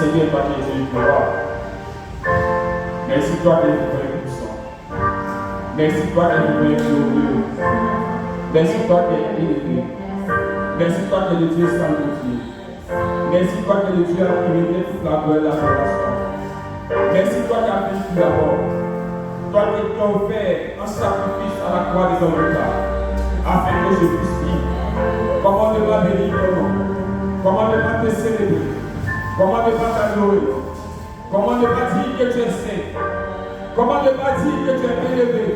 Seigneur, toi qui es Dieu, gloire. Merci toi qui es vrai puissant. Merci toi qui es vrai glorieux. Merci toi qui es élevé. Merci toi qui es le Dieu sanctifié. Merci toi qui es le Dieu qui mérite toute la gloire et l'adoration. Merci toi qui as fait tout d'abord. Toi qui as offert un sacrifice à la croix de ton retard, afin que je puisse vivre. Comment ne pas bénir ton nom? Comment ne pas te célébrer? Comment ne pas t'adorer? Comment ne pas dire que tu es saint? Comment ne pas dire que tu es élevé?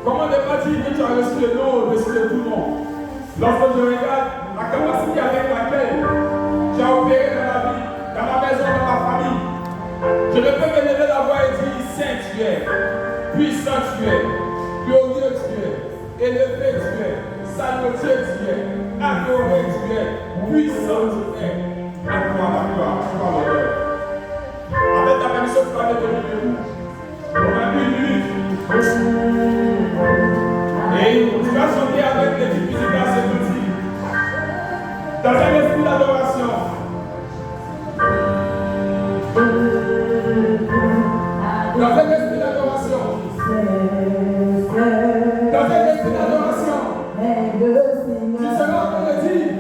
Comment ne pas dire que tu as reçu le nom au-dessus de tout nom? Lorsque je regarde la capacité avec laquelle tu as opéré dans la vie, dans ma maison, dans ma famille, je ne peux que lever la voix et dire saint tu es, puissant tu es, glorieux tu es, élevé tu es, salutaire tu es, adoré tu es, puissant tu es. À toi la gloire, à toi l'honneur. Avec ta permission, tu vas mettre au milieu. Pendant 1 minute. Et tu vas chanter avec les petites musiques dans ces outils. Dans un esprit d'adoration. Dans un esprit d'adoration. Dans un esprit d'adoration. Tu seras en train de dire.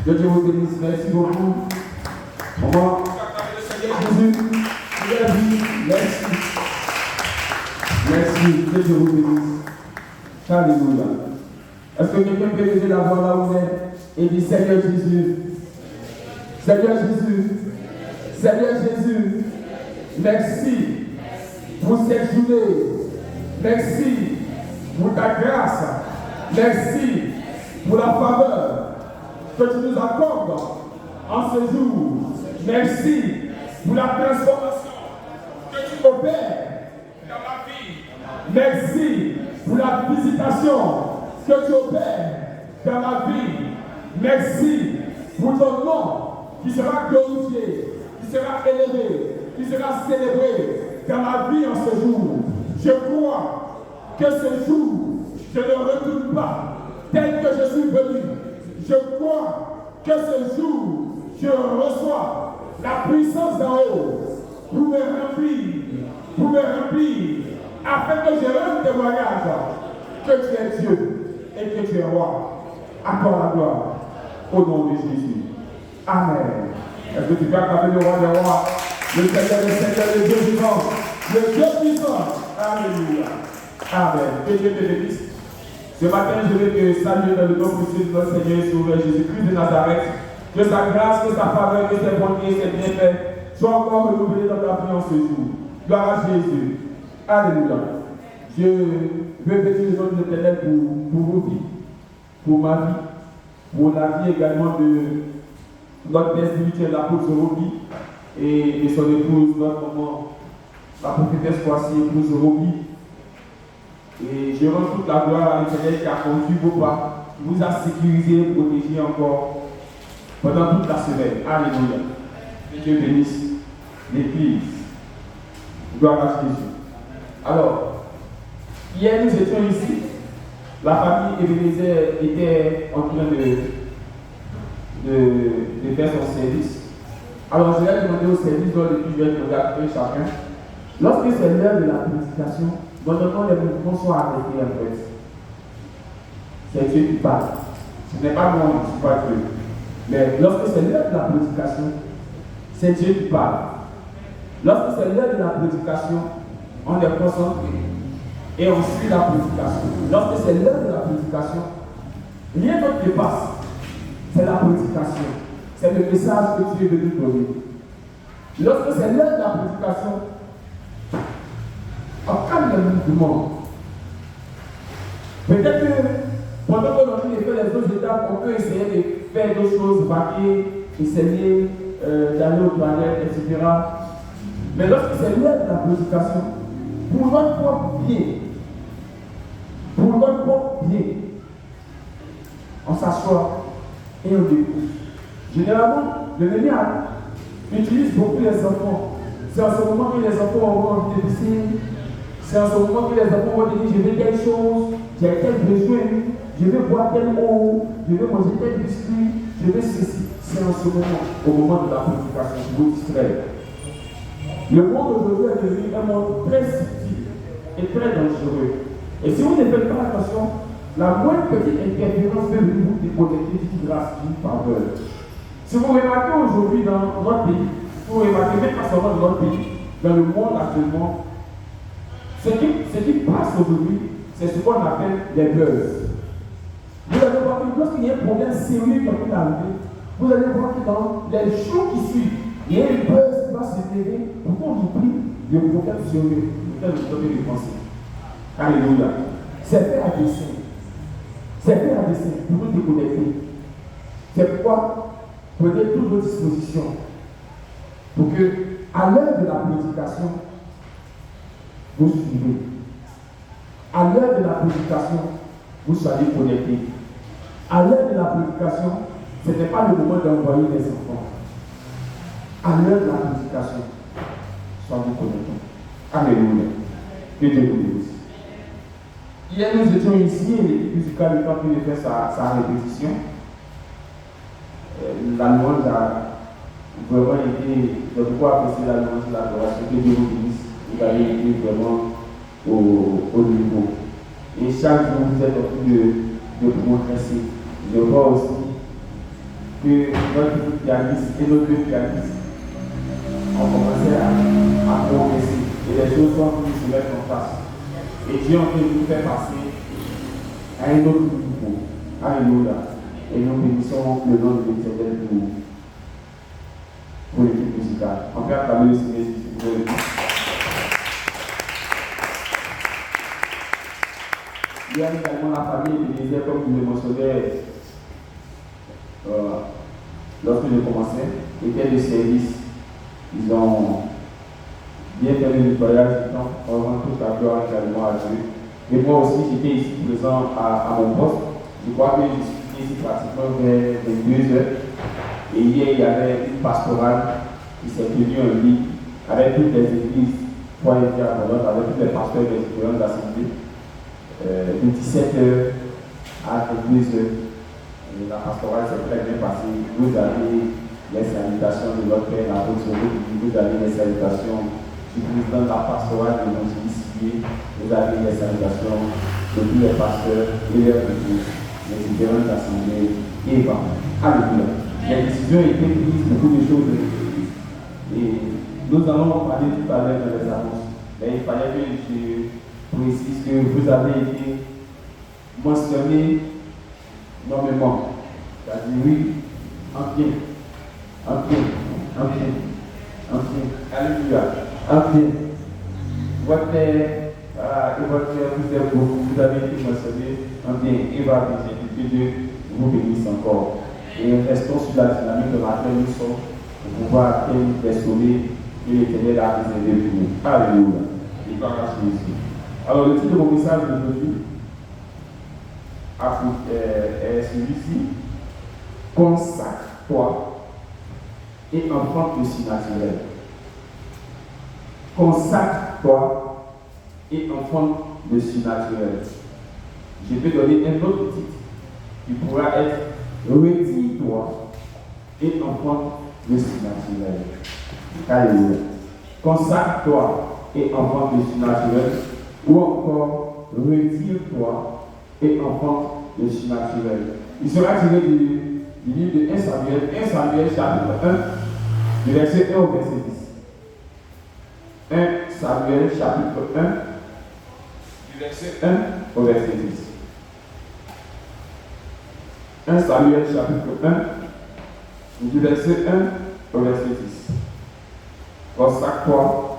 Que Dieu vous bénisse, merci beaucoup. Maman, Jésus, merci. Merci, que Dieu vous bénisse. Alléluia. Est-ce que quelqu'un peut lever la voix là où il est et dire Seigneur Jésus, Seigneur Jésus, Seigneur Jésus, merci pour cette journée. Merci pour ta grâce. Merci pour la faveur que tu nous accordes en ce jour. Merci pour la transformation que tu opères dans ma vie. Merci pour la visitation que tu opères dans ma vie. Merci pour ton nom qui sera glorifié, qui sera élevé, qui sera célébré dans ma vie en ce jour. Je crois que ce jour, je ne retourne pas tel que je suis venu. Je crois que ce jour, je reçois la puissance d'en haut pour me remplir, afin que je rende témoignage que tu es Dieu et que tu es roi. À toi la gloire, au nom de Jésus. Amen. Est-ce que tu peux acclamer le roi des rois, le Seigneur, le Dieu vivant, le Dieu puissant? Alléluia. Amen. Que Dieu te bénisse. Ce matin, je vais te saluer dans le nom précieux de notre Seigneur et Sauveur Jésus-Christ de Nazareth. Que sa grâce, que sa faveur, que ses bontés, ses bienfaits soient encore renouvelés dans ta vie en ce jour. Gloire à Jésus. Alléluia. Je veux bénir le nom de l'Éternel pour vos vies, pour ma vie, pour la vie également de notre père spirituel, l'apôtre Roby, et son épouse, notre maman, la prophétesse Kwasi, épouse Roby. Et je rends toute la gloire à l'Éternel qui a conduit vos pas, qui vous a sécurisé, protégé encore. pendant toute la semaine. Alléluia. Que Dieu bénisse l'Église. Gloire à Jésus. Alors, hier nous étions ici. La famille Ebenezer était en train de faire son service. Alors je vais demander au service de l'étudiant de regarder chacun. Lorsque c'est l'heure de la prédication, normalement les mouvements sont arrêtés en fait. C'est Dieu qui parle. Ce n'est pas moi, je ne suis pas Dieu. Mais lorsque c'est l'heure de la prédication, c'est Dieu qui parle. Lorsque c'est l'heure de la prédication, on est concentré et on suit la prédication. Lorsque c'est l'heure de la prédication, rien d'autre ne passe. C'est la prédication. C'est le message que Dieu veut nous donner. Lorsque c'est l'heure de la prédication, on calme le mouvement. Peut-être que pendant que l'on fait les autres étapes, on peut essayer de faire d'autres choses, vaquer, essayer d'aller aux toilettes, etc. Mais lorsque c'est l'heure de la prédication, pour notre propre bien, on s'assoit et on écoute. Généralement, le média utilise beaucoup les enfants. C'est en ce moment que les enfants ont envie de pisser. C'est en ce moment que les enfants vont dire je veux telle chose, j'ai tel besoin, je veux boire tel eau, je veux manger tel biscuit, je veux ceci. C'est en ce moment, au moment de la prédication, pour vous distraire. Le monde aujourd'hui est devenu un monde très subtil et très dangereux. Et si vous ne faites pas attention, la moindre petite interférence peut venir vous déconnecter d'une grâce, d'une faveur. Si vous remarquez aujourd'hui dans notre pays, vous remarquez même pas seulement dans notre pays, dans le monde actuellement, ce qui passe aujourd'hui, c'est ce qu'on appelle les buzz. Vous allez voir que lorsqu'il y a un problème sérieux qui est arrivé, vous allez voir que dans les jours qui suivent, il y a un buzz qui va se lever pour qu'on oublie le problème sérieux auquel vous devez y penser. Alléluia. C'est fait à dessein. C'est fait à dessein pour nous déconnecter. C'est pourquoi prenez toutes vos dispositions pour que, à l'heure de la prédication, vous suivez. À l'heure de la prédication, vous soyez connectés. À l'heure de la prédication, ce n'est pas le moment d'envoyer les enfants. À l'heure de la prédication, soyez connectés. Alléluia. Que Dieu vous bénisse. Hier, nous étions ici et l'équipe musicale est en train de faire sa répétition. La louange a vraiment été, j'ai beaucoup apprécié la louange de l'adoration. Que Dieu vous bénisse. Vous avez été vraiment au niveau. Et chaque jour, vous êtes en train de progresser. Je vois aussi que notre pianiste et nos deux pianistes ont commencé à progresser. Et les choses sont en train de se mettre en place. Et Dieu est en train de nous faire passer à un autre niveau. Alléluia. Et nous bénissons le nom de l'Éternel pour l'équipe musicale. On peut acclamer le Seigneur si vous voulez. Il y a également la famille Ebenezer, comme je le mentionnais lorsque je commençais, était de service. Ils ont bien fait le nettoyage du temps, on rend toute la gloire également à Dieu. Et moi aussi, j'étais ici présent à mon poste. Je crois que je suis ici pratiquement vers 2 heures. Et hier, il y avait une pastorale qui s'est tenue en ligne avec toutes les églises, avec tous les pasteurs des différentes assemblées. De 17h à 22h. La pastorale s'est très bien passée. Vous avez les salutations de notre Père, l'apôtre, vous avez les salutations du président de la pastorale de notre ici. Vous avez les salutations de tous les pasteurs et leurs églises, les différentes assemblées et alléluia. Les décisions ont été prises, beaucoup de choses. Et nous allons parler tout à l'heure dans les annonces. Mais il fallait que je précise que vous avez été mentionné nommément. C'est-à-dire, oui, en bien. Alléluia. En bien. Votre père et votre père, vous avez été mentionné en bien. Et va que Dieu vous bénisse encore. Et restons sur la dynamique de laquelle nous sommes pour pouvoir atteindre les sommets que l'Éternel a réservés pour nous. Alléluia. Et par la Jésus. Alors, le titre de mon message d'aujourd'hui est celui-ci. Consacre Consacre-toi et enfante le surnaturel. Consacre-toi et enfante le surnaturel. Je vais donner un autre titre qui pourra être retire-toi et enfante le surnaturel. Alléluia. Consacre-toi et enfante le surnaturel, ou encore retire-toi et enfante le surnaturel. Il sera tiré du livre de 1 Samuel chapitre 1, du verset 1 au verset 10. 1 Samuel chapitre 1, du verset 1 au verset 10. 1 Samuel chapitre 1, du verset 1 au verset 10. Consacre-toi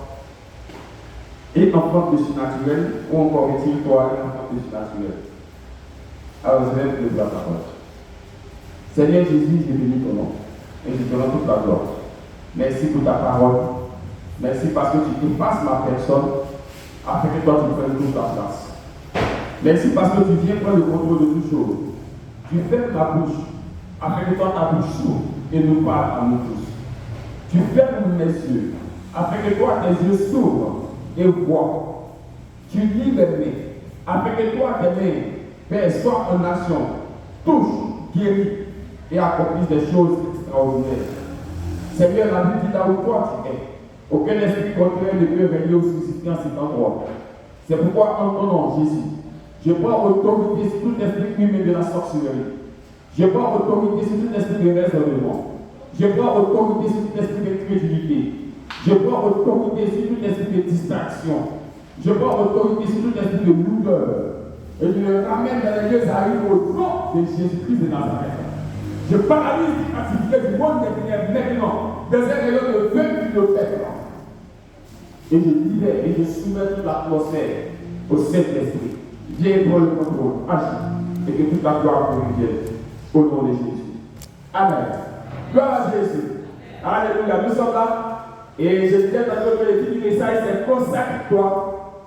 et enfante le surnaturel, ou encore retire-toi et enfante le surnaturel. Alors je vais vous dire la parole. Seigneur Jésus, je bénis ton nom et je te rends toute la gloire. Merci pour ta parole. Merci parce que tu effaces ma personne afin que toi tu prennes toute la place. Merci parce que tu viens prendre le contrôle de toutes choses. Tu fermes ma bouche afin que toi ta bouche s'ouvre et nous parle à nous tous. Tu fermes mes yeux afin que toi tes yeux s'ouvrent et voient. Tu lis mes mains afin que toi tes mains, Père, soient en action, touchent, guérissent et accomplissent des choses extraordinaires. Seigneur, la Bible dit là où toi tu es. Aucun esprit contraire ne peut régner ou susciter en cet endroit. C'est pourquoi en ton nom, Jésus, je prends autorité sur tout esprit humain de la sorcellerie. Je prends autorité sur tout esprit de raisonnement. Je prends autorité sur tout esprit de crédulité. Je prends autorité sur tout esprit de distraction. Je prends autorité sur tout esprit de lourdeur. Et je le ramène dans les lieux arides au nom de Jésus-Christ de Nazareth. Je paralyse l'activité du monde des ténèbres maintenant, dans un rayon de 20 km. Et je libère et je soumets toute l'atmosphère au Saint-Esprit. Viens prendre le contrôle, agis, et que toute la gloire pour lui vienne. Au nom de Jésus. Amen. Gloire à Jésus. Alléluia. Nous sommes là. Et je disais tantôt que le titre du message, c'est consacre-toi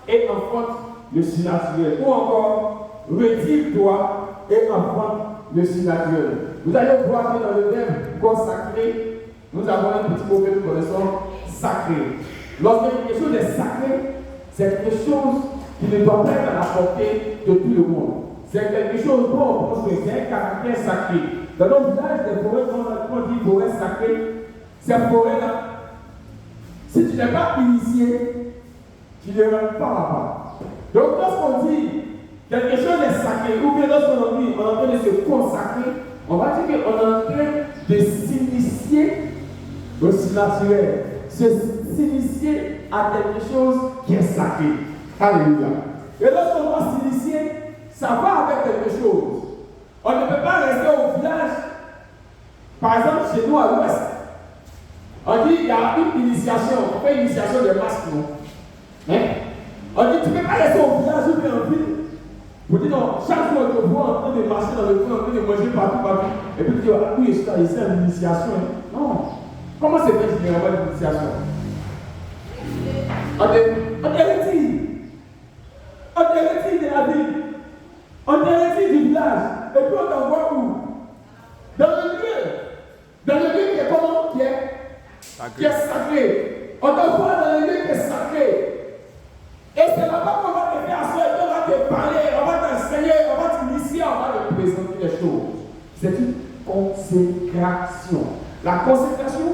et enfante le surnaturel. Ou encore, retire-toi et enfante le surnaturel. Vous allez voir que dans le verbe consacré, nous avons un petit mot que nous connaissons, sacré. Lorsque quelque chose est sacré, c'est quelque chose qui ne doit pas être à la portée de tout le monde. C'est quelque chose dont on pense que c'est un caractère sacré. Dans nos villages, des forêts, quand on dit forêt sacrée, ces forêts-là, si tu n'es pas initié, tu ne rentres pas là-bas. Donc lorsqu'on dit quelque chose est sacré, ou bien lorsqu'on dit on est en train de se consacrer, on va dire qu'on est en train de s'initier au surnaturel, s'initier à quelque chose qui est sacré. Alléluia. Et lorsqu'on va s'initier, ça va avec quelque chose. On ne peut pas rester au village, par exemple chez nous à l'ouest. On dit il y a une initiation, on fait une initiation de masques, non? On dit tu ne peux pas rester au village ou bien en ville. Vous dites non, chaque fois on te voit en train de marcher dans le coin, en train de manger partout, et puis tu dis ah oui, c'est une initiation. Non. Comment c'est fait généralement une initiation? On te retire. On te retire de la ville. On te retire du village. Et puis on t'envoie où? Dans le lieu qui est comment? Qui est sacré. On t'envoie dans le lieu qui est sacré. Et c'est là-bas qu'on va te faire asseoir, on va te parler, on va t'enseigner, on va t'initier, on va te présenter les choses. C'est une consécration. La consécration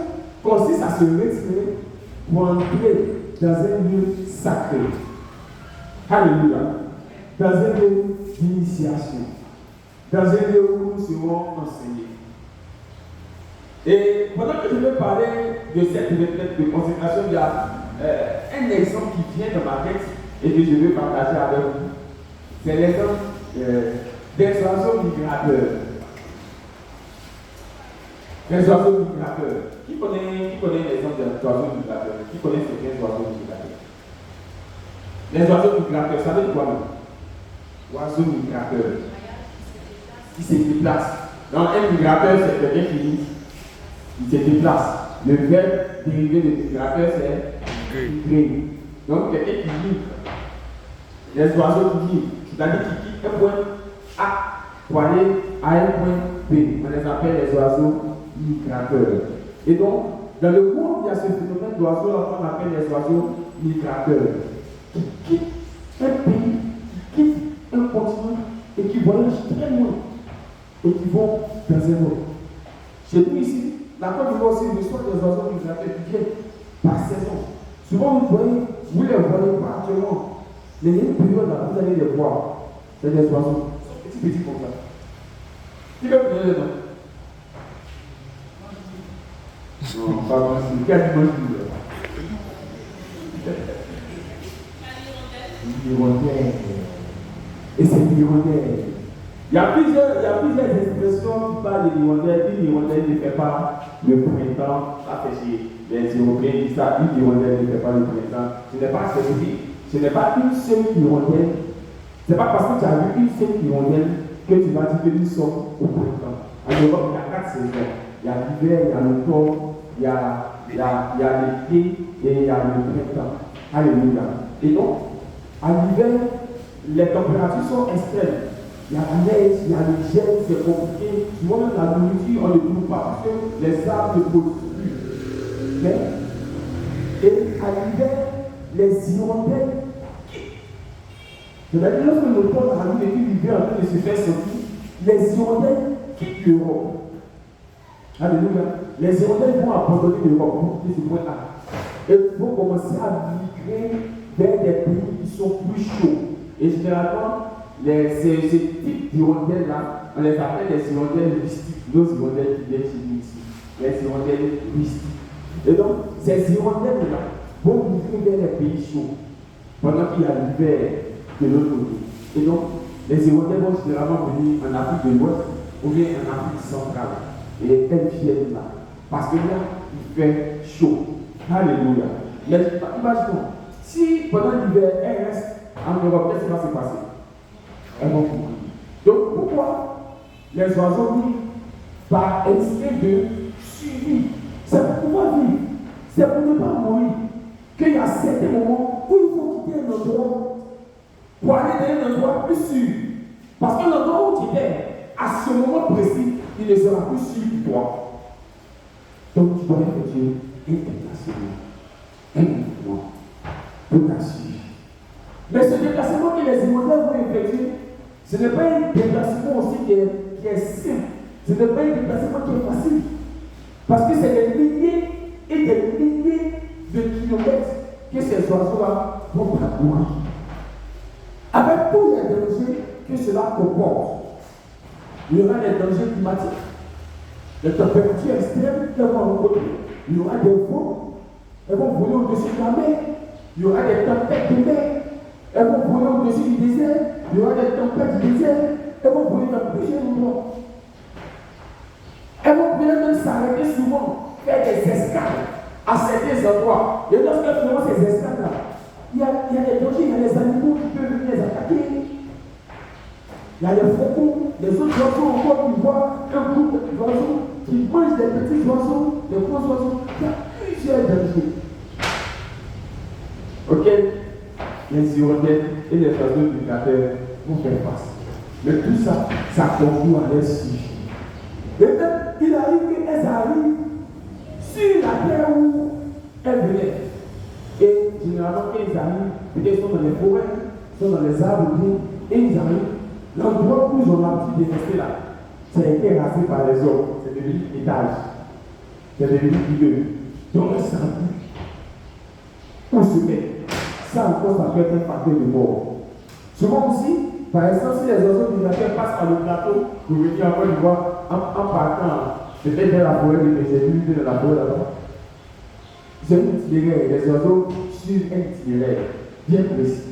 consiste à se retirer pour entrer dans un lieu sacré. Alléluia. Dans un lieu d'initiation. Dans un lieu où nous serons enseignés. Et pendant que je vais parler de cette retraite de consécration, il y a un exemple qui vient dans ma tête et que je vais partager avec vous. C'est l'exemple des oiseaux migrateurs. Les oiseaux migrateurs. Qui connaît l'exemple des oiseaux migrateurs? Qui connaît ces 15 oiseaux migrateurs? Les oiseaux migrateurs, ça veut dire quoi? Oiseaux migrateurs. Qui se déplacent. Donc un migrateur, c'est quelqu'un qui se déplace. Le verbe dérivé de migrateur, c'est migrer. Donc quelqu'un qui migre. Les oiseaux qui migrent. C'est-à-dire qui quittent un point A pour aller à un point occupés. On les appelle les oiseaux migrateurs. Et donc, dans le monde, il y a ce phénomène d'oiseaux qu'on appelle les oiseaux migrateurs, qui quittent un pays, qui quittent un continent et qui voyagent très loin et qui vont dans un autre. Chez nous ici, la Côte d'Ivoire aussi reçoit des oiseaux migrateurs qui viennent par saison. Souvent, vous ne les voyez pas actuellement. Mais il y a une période là, vous allez les voir. C'est des oiseaux. Ils sont petits comme ça. Qui veut prendre les dents? Non, pas possible. Qui a dit mange l'hirondelle. Et c'est l'hirondelle. Il y a plusieurs expressions qui parlent de l'hirondelle. Une hirondelle ne fait pas le printemps. Ça fait chier. Les Européens disent ça. Une hirondelle ne fait pas le printemps. Ce n'est pas spécifique. Ce n'est pas une seule hirondelle. Ce n'est pas parce que tu as vu une seule hirondelle que tu vas dire que nous sommes au printemps. En Europe, il y a 4 saisons. Il y a l'hiver, il y a l'automne, il y a l'été et il y a le printemps. Alléluia. Et donc, à l'hiver, les températures sont extrêmes. Il y a la neige, il y a le gel, c'est compliqué. Souvent même la nourriture, on ne trouve pas parce que les arbres ne produisent plus. Mais, et à l'hiver, les hirondelles quittent. C'est-à-dire, lorsque l'automne arrive et que l'hiver est en train de se faire sortir, les hirondelles quittent l'Europe. Alléluia. Les hirondelles vont abandonner l'Europe pour quitter ce point-là. Et vont commencer à migrer vers des pays qui sont plus chauds. Et généralement, ces types d'hirondelles-là, on les appelle les hirondelles rustiques. Nos hirondelles qui viennent chez nous ici. Les hirondelles rustiques. Et donc, ces hirondelles-là vont migrer vers les pays chauds pendant qu'il y a l'hiver de l'autre côté. Et donc, les hirondelles vont généralement venir en Afrique de l'Ouest ou bien en Afrique centrale. Et elles viennent là. Parce que là, il fait chaud. Alléluia. Mais imaginons, si pendant l'hiver, elles restent en Europe, qu'est-ce qui va se passer? Elles vont mourir. Donc pourquoi les oiseaux vivent par instinct de survie? C'est pour pouvoir vivre. C'est pour ne pas mourir. Qu'il y a certains moments où il faut quitter un endroit pour aller dans un endroit plus sûr. Parce que l'endroit où tu es, à ce moment précis, il ne sera plus sûr pour toi. Donc tu dois effectuer un déplacement, un mouvement pour t'assurer. Mais ce déplacement que les hirondelles vont effectuer, ce n'est pas un déplacement aussi qui est simple. Ce n'est pas un déplacement qui est facile. Parce que c'est des milliers et des milliers de kilomètres que ces oiseaux-là vont parcourir. Avec tous les dangers que cela comporte. Il y aura des dangers climatiques, des températures extrêmes qu'elles vont rencontrer. Il y aura des vents, elles vont voler au-dessus de la mer. Il y aura des tempêtes de mer, elles vont voler au-dessus du désert. Il y aura des tempêtes du désert, elles vont voler dans plusieurs endroits. Elles vont même s'arrêter souvent, faire des escales à certains endroits. Et lorsqu'elles feront ces escales-là, il y a des dangers, il y a des animaux qui peuvent venir les attaquer. Il y a les faucons, les autres oiseaux encore qui voient un groupe d'oiseaux qui mangent des petits oiseaux, des gros oiseaux. Il y a plusieurs dangers auxquels les hirondelles et les oiseaux migrateurs vont faire face. Mais tout ça, ça concourt à leur sujet. Et même, il arrive qu'elles arrivent sur la terre où elles venaient. Et généralement, quand ils arrivent, peut-être sont dans les forêts, sont dans les arbres, et ils arrivent. L'endroit où ils ont l'habitude de rester là, ça a été rasé par les hommes. C'est devenu étage. C'est devenu milieu. Donc, ça où se met. Ça encore, ça peut être un facteur de mort. Souvent aussi, par exemple, si les oiseaux migrateurs passent par le plateau pour venir en Côte d'Ivoire en partant, peut-être dans la forêt de Bézébu, dans la forêt là-bas, c'est un itinéraire. Les oiseaux suivent un itinéraire bien précis.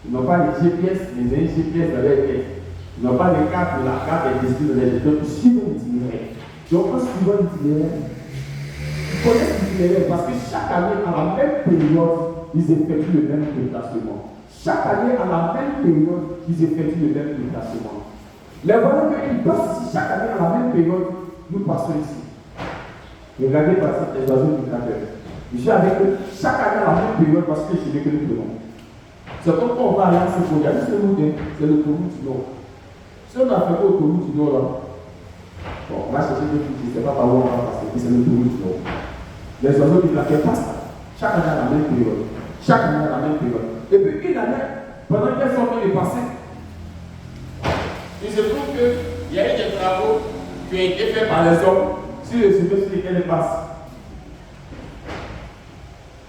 Ils n'ont pas les GPS, les GPS dans leur tête. Ils n'ont pas les cartes, la carte est destinée dans leur tête. Donc, ils suivent l'itinéraire. Donc, en suivant l'itinéraire, ils connaissent l'itinéraire parce que chaque année, à la même période, ils effectuent le même déplacement. Chaque année, à la même période, ils effectuent le même déplacement. Les voilà qu'ils passent ici chaque année à la même période, nous passons ici. Regardez par exemple les oiseaux migrateurs. Je suis avec eux chaque année à la même période parce que je sais que nous prenons. C'est comme quand on va aller à ce projet, c'est l'autoroute du Nord. Si on a fait l'autoroute du Nord là, Bon, on va chercher des trucs, je ne sais pas par où on va passer, mais c'est le bruit du Nord. Les oiseaux migrateurs passent là. Chaque année à la même période. Chaque année à la même période. Et puis une année, pendant qu'elles sont en train de passer, il se trouve qu'il y a eu des travaux qui ont été faits par les hommes sur les chemins sur lesquels elles passent.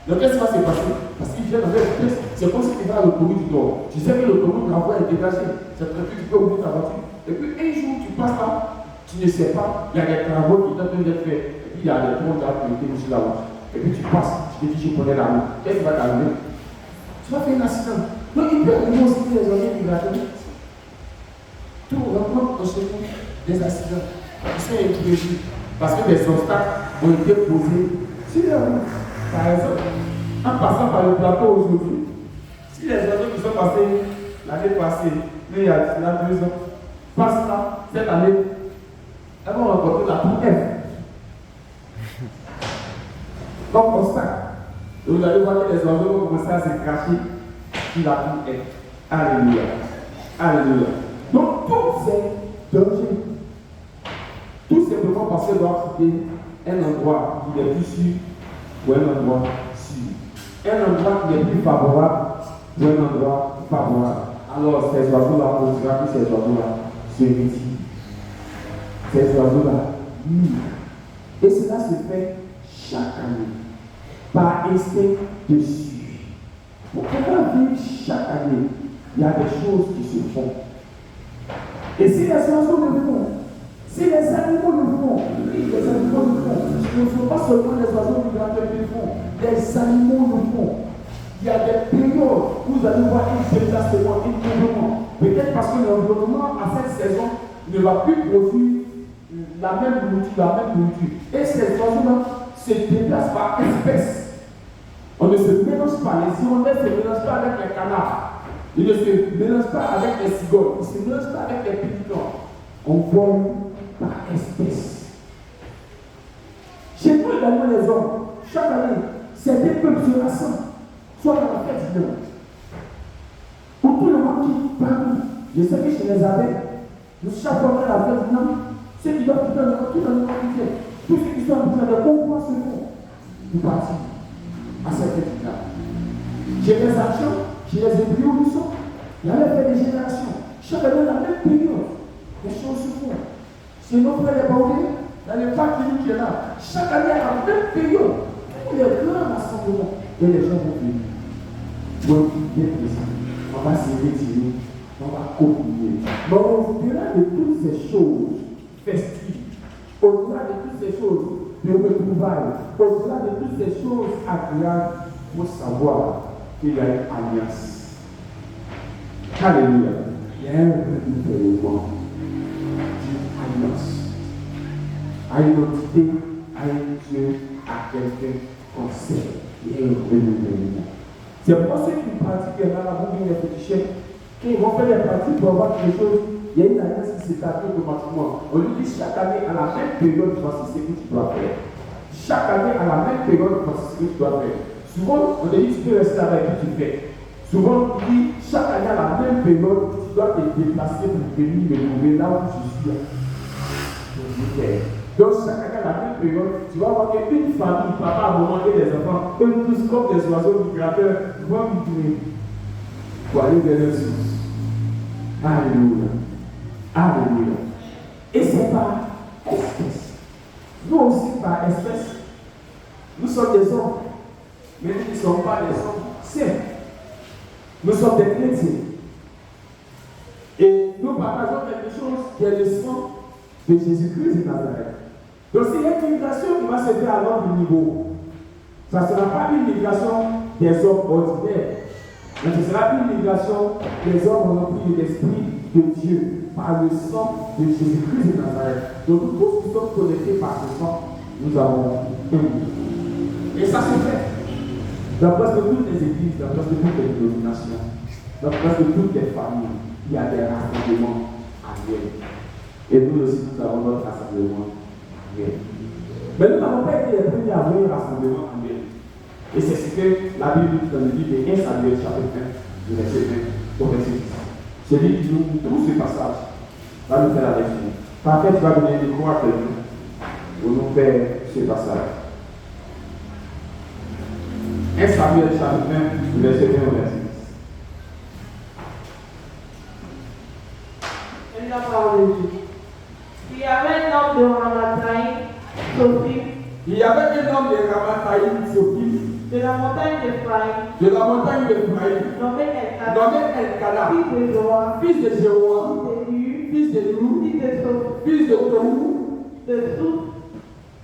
Donc qu'est-ce qui va se passer? Parce qu'ils viennent avec une pièce, c'est comme si tu vas à l'autoroute du Nord. Tu sais que l'autoroute de la voie est dégagée. C'est très que tu peux ouvrir ta voiture. Et puis un jour tu passes là, tu ne sais pas, il y a des travaux qui sont en train d'être faits. Et puis il y a des troncs d'arbres qui ont été mis sur la route. Et puis tu passes, tu te dis je connais la route. Qu'est-ce qui va t'arriver? Tu vas faire un accident. Donc il peut arriver aussi les oiseaux migrateurs. Tout rencontre chez nous des accidents. Ils sont imprévus. Parce que des obstacles ont été posés sur la route. Par exemple, en passant par le plateau aujourd'hui, si les oiseaux qui sont passés l'année passée, mais il y a 2 ans, passent là, cette année, elles vont rencontrer la tour F. Comme obstacle. Et vous allez voir que les oiseaux vont commencer à se cracher sur la tour F. Alléluia. Alléluia. Donc, tous ces dangers, tout simplement parce qu'elles doivent quitter un endroit qui est plus sûr ou un endroit sûr. Un endroit qui est plus favorable ou un endroit favorable. Alors, ces oiseaux-là, on dira que ces oiseaux-là se métient. Ces oiseaux-là migrent. Et cela se fait chaque année, par instinct de suivre. Pour pouvoir vivre chaque année, il y a des choses qui se font. Et si les oiseaux le font, si les animaux le font, oui, les animaux le font. Il ne faut pas seulement les oiseaux migrateurs qui le font, les animaux le font. Il y a des périodes où vous allez voir un déplacement, un mouvement. Peut-être parce que l'environnement à cette saison ne va plus produire la même nourriture. Et ces oiseaux-là se déplacent par espèces. On ne se mélange pas. Les hirondelles ne se mélangent pas avec les canards. Ils ne se mélangent pas avec les cigognes. Ils ne se mélangent pas avec les pélicans. On vole par espèce. Chez nous également les hommes, chaque année, certains peuples se rassemblent, soit dans la fête du monde. Pour tout le monde qui parle, je sais que chez les abeilles, nous chaque fois la fête du monde, ceux qui doivent quitter le monde, tout dans le monde entier, tous ceux qui sont en train de concours se font, nous partons à cette fête-là. Chez les archons, chez les ébryons, nous sommes, il y a fait des générations, chaque année la même période, les choses se font. Chez nos frères les Baoulés, dans le parc qui est là, chaque année à la même période, pour les grands rassemblements, et les gens vont venir. Donc, bien précis, on va se retirer, on va oublier. Mais au-delà de toutes ces choses festives, au-delà de toutes ces choses de retrouvailles, au-delà de toutes ces choses agréables, il faut savoir qu'il y a une alliance. Alléluia. Il y a un renouvellement d'une alliance. À une entité, à un Dieu, à quelqu'un qu'on sait. Il y a un renouvellement. C'est pour ceux qui pratiquent dans la boue des fétichés, qui vont faire des pratiques pour avoir quelque chose, il y a une alliance qui s'établit automatiquement. On lui dit chaque année, à la même période, voici ce que tu dois faire. Chaque année, à la même période, voici ce que tu dois faire. Souvent, on te dit tu peux rester avec qui tu fais. Souvent, on dit chaque année, à la même période, tu dois te déplacer pour venir me trouver là où je suis. Donc, chaque année, à la même période, tu vas voir qu'une famille, papa, maman et les enfants, eux tous comme des oiseaux migrateurs, vont migrer pour aller vers leur source. Alléluia. Alléluia. Et c'est par espèce. Nous aussi, par espèce, nous sommes des hommes, mais nous ne sommes pas des hommes simples. Nous sommes des chrétiens. Et nous partageons quelque chose qui est le sang de Jésus-Christ de Nazareth. Donc, c'est une migration qui va se faire à notre niveau. Ça ne sera pas une migration des hommes ordinaires, mais ce sera une migration des hommes remplis de l'Esprit de Dieu par le sang de Jésus-Christ de Nazareth. Donc, nous tous qui sommes connectés par ce sang, nous avons un niveau. Et ça se fait. Dans presque toutes les églises, dans presque toutes les dénominations, dans presque toutes les familles, il y a des rassemblements annuels. Et nous aussi, nous avons notre rassemblement annuel. Mais nous n'avons pas été les premiers à avoir un rassemblement annuel. Et c'est ce que la Bible dit dans le livre de 1 Samuel, chapitre 1, verset 20 au verset 10. Celui qui nous trouve ce passage va nous faire la lecture. Parfait, tu vas donner le micro à quelqu'un pour nous faire ce passage. 1 Samuel chapitre 20, verset 20 au verset 10. Et la parole de Dieu. Il y avait un homme de Ramathaïm, Sophie, Il y avait un homme de Ramathaïm, Sophie, de la montagne d'Ephraïm, de la montagne d'Ephraïm, nommé Elkanah, nommé Elkanah, fils de Joas, fils de Jéhoam, fils de Lu, fils de Lou, fils de Soph, fils de Tohu, de Souf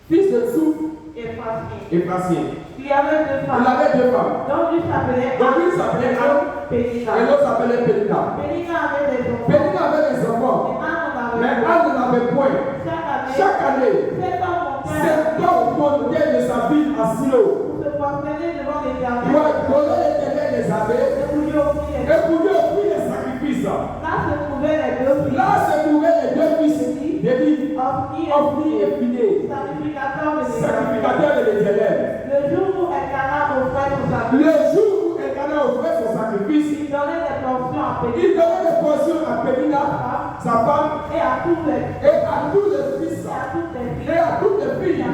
fils de Souf et Phasien. et Phasien. Il y avait deux Il femmes, avait deux femmes. dont l'une s'appelait Donc l'une s'appelait Anne Pénina. et l'autre s'appelait Pénina. Pénina avait des enfants, Pénina avait des enfants, mais mais Anne Anne n'en avait point. chaque année, Chaque année, cet homme montait cet homme montait de sa ville à Silo pour se prosterner devant l'Éternel pour adorer l'Éternel des armées et pour lui offrir et pour lui offrir les sacrifices. Là se trouvaient les deux filles, Là se trouvaient les deux fils d'Élie, Ophni et Phinéas, sacrificateurs de l'Éternel. sacrificateurs de l'Éternel. Le jour où Elkanah offrait son Le sacrifice, jour où Elkanah offrait son sacrifice, il donnait des portions à il Pénina donnait des portions à Pénina, sa femme, et à tous les et à tous les fils et à toutes les et filles. à toutes les filles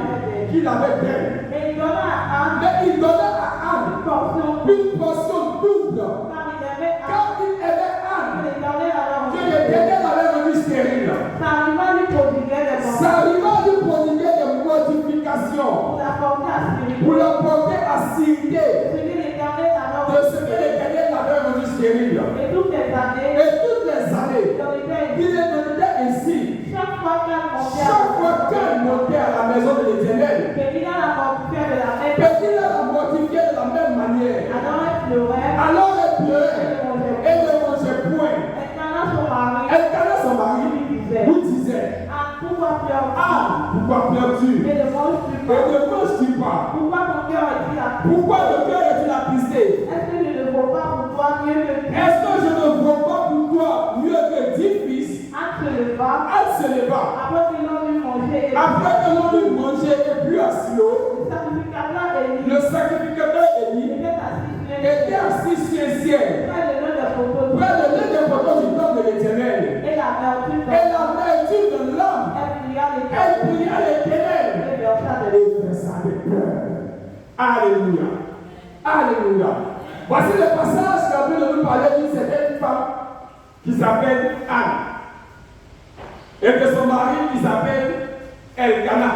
qu'il avait d'elle. Mais il donna à Anne Mais il donnait à Anne une portion une portion double, car il aimait Anne car il aimait que Anne, l'Éternel avait que offert. l'Éternel avait rendu stérile. Ça arriva lui prodiguer des Ça portions arriva de prodiguer des mortifications pour la porter à Syrie. pour la porter à Syrie Ce que l'Éternel avait de ce que offert. l'Éternel avait rendu stérile. Et toutes les années, Et toutes les années, il en était il était ainsi. chaque fois qu'elle montait Chaque fois qu'elle montait à la maison de l'Éternel, Pénina la mortifiait de la même Pénina la mortifiait de la même manière. alors elle pleurait Alors elle pleurait et ne mangeait point. Elkanah son mari Elkanah, son mari, lui disait, Anne, pourquoi pleures-tu ah, pourquoi pleures-tu et ne manges-tu et pas? ne manges-tu pas? Pourquoi ton cœur est-il attristé? Pourquoi le cœur est-il attristé? Est-ce que je ne vaux pas pour toi mieux que Dieu? Est-ce que je ne vaux pas pour toi mieux que 10 fils? Anne se leva Elle se leva. après que l'on eut mangé et Après que l'on eut mangé et bu à Silo, le sacrificateur Élie le sacrificateur Élie était assis sur un ciel, près de l'un des photos près de l'un des photos du temple de l'Éternel. et la vertu Et la vertu de l'homme, elle pria elle pria l'Éternel et versa de et versa des pleurs. Alléluia. Alléluia. Voici le passage qui a pu nous parler d'une certaine femme qui s'appelle Anne et de son mari qui s'appelle Elkanah.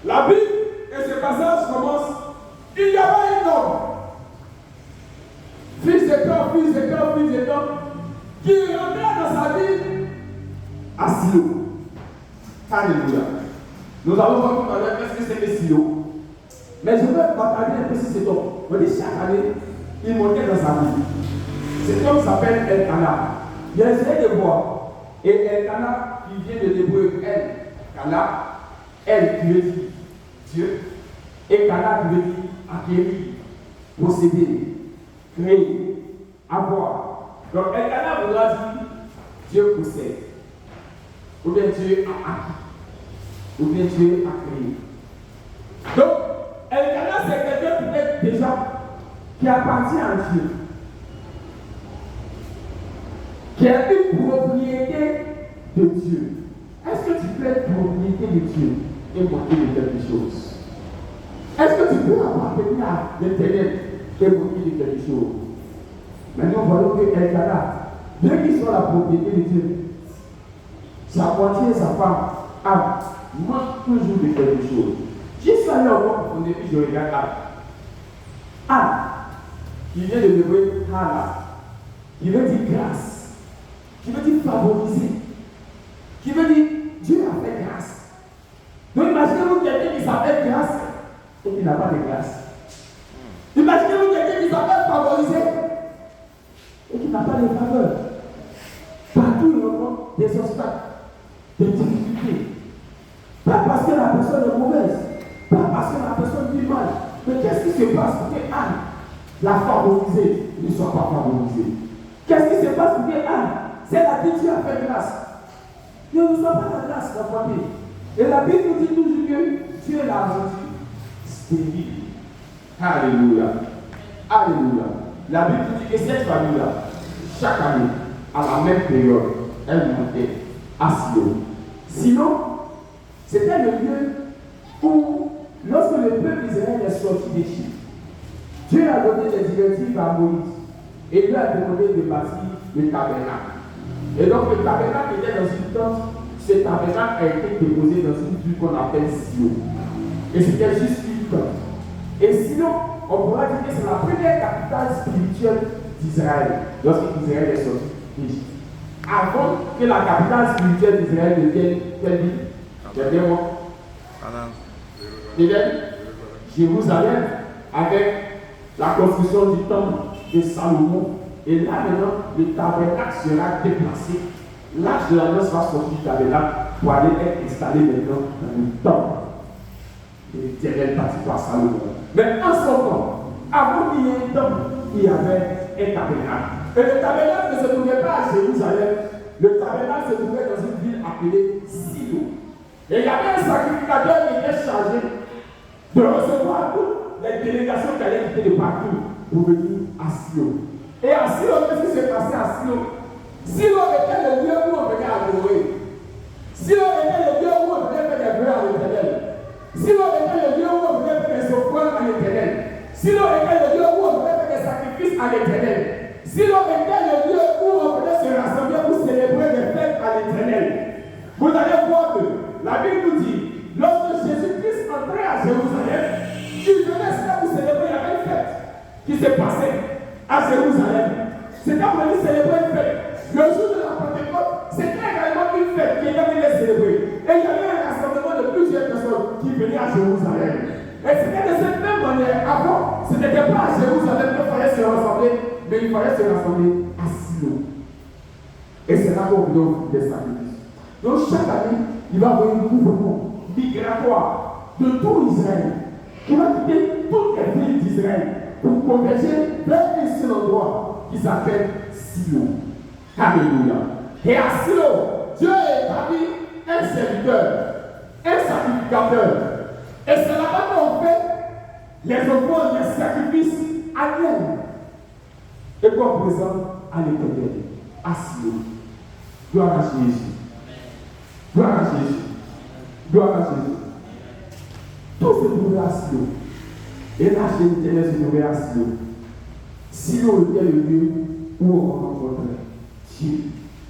La Bible et ce passage commence. Il y avait un homme, fils de temps, qui rentrait dans sa vie à Silo. Alléluia. Nous allons voir tout à l'heure qu'est-ce que c'est que Silo. Mais je veux m'attarder un peu sur cet homme. On dit chaque année, il montait dans sa vie. Cet homme s'appelle Elkanah. Il a essayé de voir. Et Elkanah, qui vient de l'hébreu Elkanah, El qui veut dire Dieu, et Kana qui veut dire acquérir, posséder, créer, avoir. Donc Elkanah voudra dire Dieu possède, ou bien Dieu a acquis, ou bien Dieu a créé. Donc Elkanah c'est quelqu'un peut-être déjà qui appartient à Dieu, qui a une propriété de Dieu. Est-ce que tu peux être propriété de Dieu et manquer de quelque chose? Est-ce que tu peux appartenir à l'Éternel et manquer de quelque chose? Maintenant, voyons que Elkanah, bien qu'il soit la propriété de Dieu, sa moitié et sa femme manquent toujours de quelque chose. J'ai suis allé encore pour début, je regarde Anne, qui vient de l'hébreu Hana, qui veut dire grâce, qui veut dire favoriser, qui veut dire Dieu a fait grâce. Donc imaginez-vous quelqu'un qui s'appelle grâce et qui n'a pas de grâce. Imaginez-vous quelqu'un qui s'appelle favoriser et qui n'a pas de faveur. Partout il rencontre des obstacles, des difficultés. Pas parce que la personne est mauvaise, pas parce que la personne vit mal. Mais qu'est-ce qui se passe pour que Anne, la favorisée, ne soit pas favorisée? Qu'est-ce qui se passe pour que Anne, c'est la qui Dieu a fait grâce, ne reçoit pas la grâce de la famille? Et la Bible nous dit toujours que Dieu l'a rendu stérile. Alléluia. Alléluia. La Bible nous dit que cette famille-là, chaque année, à la même période, elle montait à Silo. Silo, c'était le lieu où, lorsque le peuple d'Israël est sorti d'Égypte, Dieu a donné des directives à Moïse et lui a demandé de bâtir le tabernacle. Et donc le tabernacle était dans une tente. Ce tabernacle a été déposé dans une ville qu'on appelle Silo. Et c'était juste une tente. Et sinon, on pourra dire que c'est la première capitale spirituelle d'Israël lorsque Israël est sorti d'Égypte. Avant que la capitale spirituelle d'Israël devienne quelle ville? Jérusalem, avec la construction du temple de Salomon. Et là maintenant, le tabernacle sera déplacé. L'arche de l'alliance va sortir du tabernacle pour aller être installé maintenant dans le temple. Et l'Éternel bâti par Salomon. Mais en son temps, avant qu'il y ait un temple, il y avait un tabernacle. Et le tabernacle ne se trouvait pas à Jérusalem. Le tabernacle se trouvait dans une ville appelée Silo. Et il y avait un sacrificateur qui était chargé de recevoir toutes les délégations qui allaient quitter de partout pour venir à Silo. Et à Silo, qu'est-ce qui s'est passé à Silo? Silo était le lieu où on venait adorer. Silo était le lieu où on venait faire des vœux à l'Éternel. Silo était le lieu où on venait faire des offrandes à l'Éternel. Silo était le lieu où on venait faire des sacrifices à l'Éternel. Silo était le lieu où on venait se rassembler pour célébrer des fêtes à l'Éternel. Vous allez voir que la Bible nous dit, lorsque Jésus-Christ entrait à Jérusalem, il venait pour célébrer, il y avait une fête qui s'est passée à Jérusalem. C'était pour venir célébrer une fête. Le jour de la Pentecôte, c'était également une fête qui était venue célébrer. Et il y avait un rassemblement de plusieurs personnes qui venaient à Jérusalem. Et c'était de cette même manière. Avant, ce n'était pas à Jérusalem qu'il fallait se rassembler, mais il fallait se rassembler à Silo. Et c'est là qu'on donne des sacrifices. Donc chaque année, il va y avoir un mouvement migratoire de tout Israël qui va quitter toutes les villes d'Israël pour converger vers un seul endroit qui s'appelle Silo. Alléluia. Et à Silo, Dieu a établi un serviteur, un sacrificateur. Et c'est là-bas qu'on fait les offrandes, les sacrifices annuels. Et qu'on présente à l'Éternel, à Silo. Gloire à Jésus. Gloire à Jésus. Gloire à Jésus. Tout se trouvait à Silo. Et là, l'Éternel se trouvait à Silo. Silo était le lieu où on rencontrait Dieu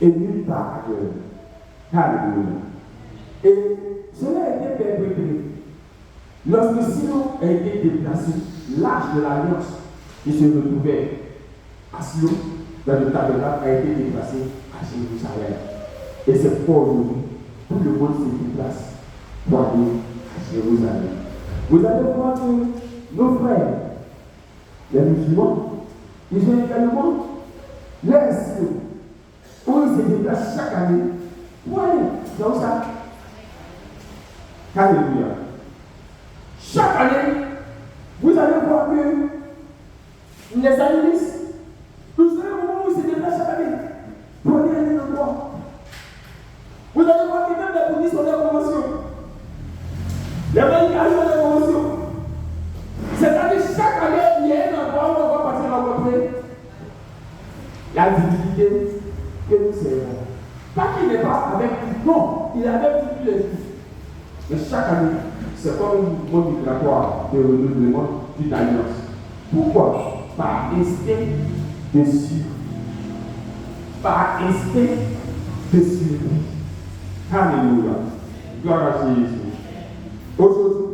et nulle part ailleurs. Alléluia. Et cela a été perpétré. Lorsque Silo a été déplacé, l'arche de l'alliance qui se retrouvait à Silo, dans le tabernacle, a été déplacé à Jérusalem. Et c'est pourquoi aujourd'hui, tout le monde se déplace pour aller à Jérusalem. Vous allez voir que nos frères, les musulmans, ils ont également leur Silo, où ils se déplacent chaque année pour aller dans ça. Alléluia. Chaque année, vous allez voir que les animistes, vous savez au moment où ils se déplacent chaque année pour aller à un endroit. Vous allez voir que même les bouddhistes ont des conventions. Les manicales ont des conventions. C'est-à-dire chaque année, il y a un endroit où on va partir rencontrer la divinité que nous servons. Pas qu'il n'est pas avec nous, non, il est avec nous tous les jours. Mais chaque année, c'est comme un mouvement migratoire de renouvellement d'une alliance. Pourquoi? Par instinct de survie. Par instinct de survie. Alléluia. Gloire à Jésus. Aujourd'hui,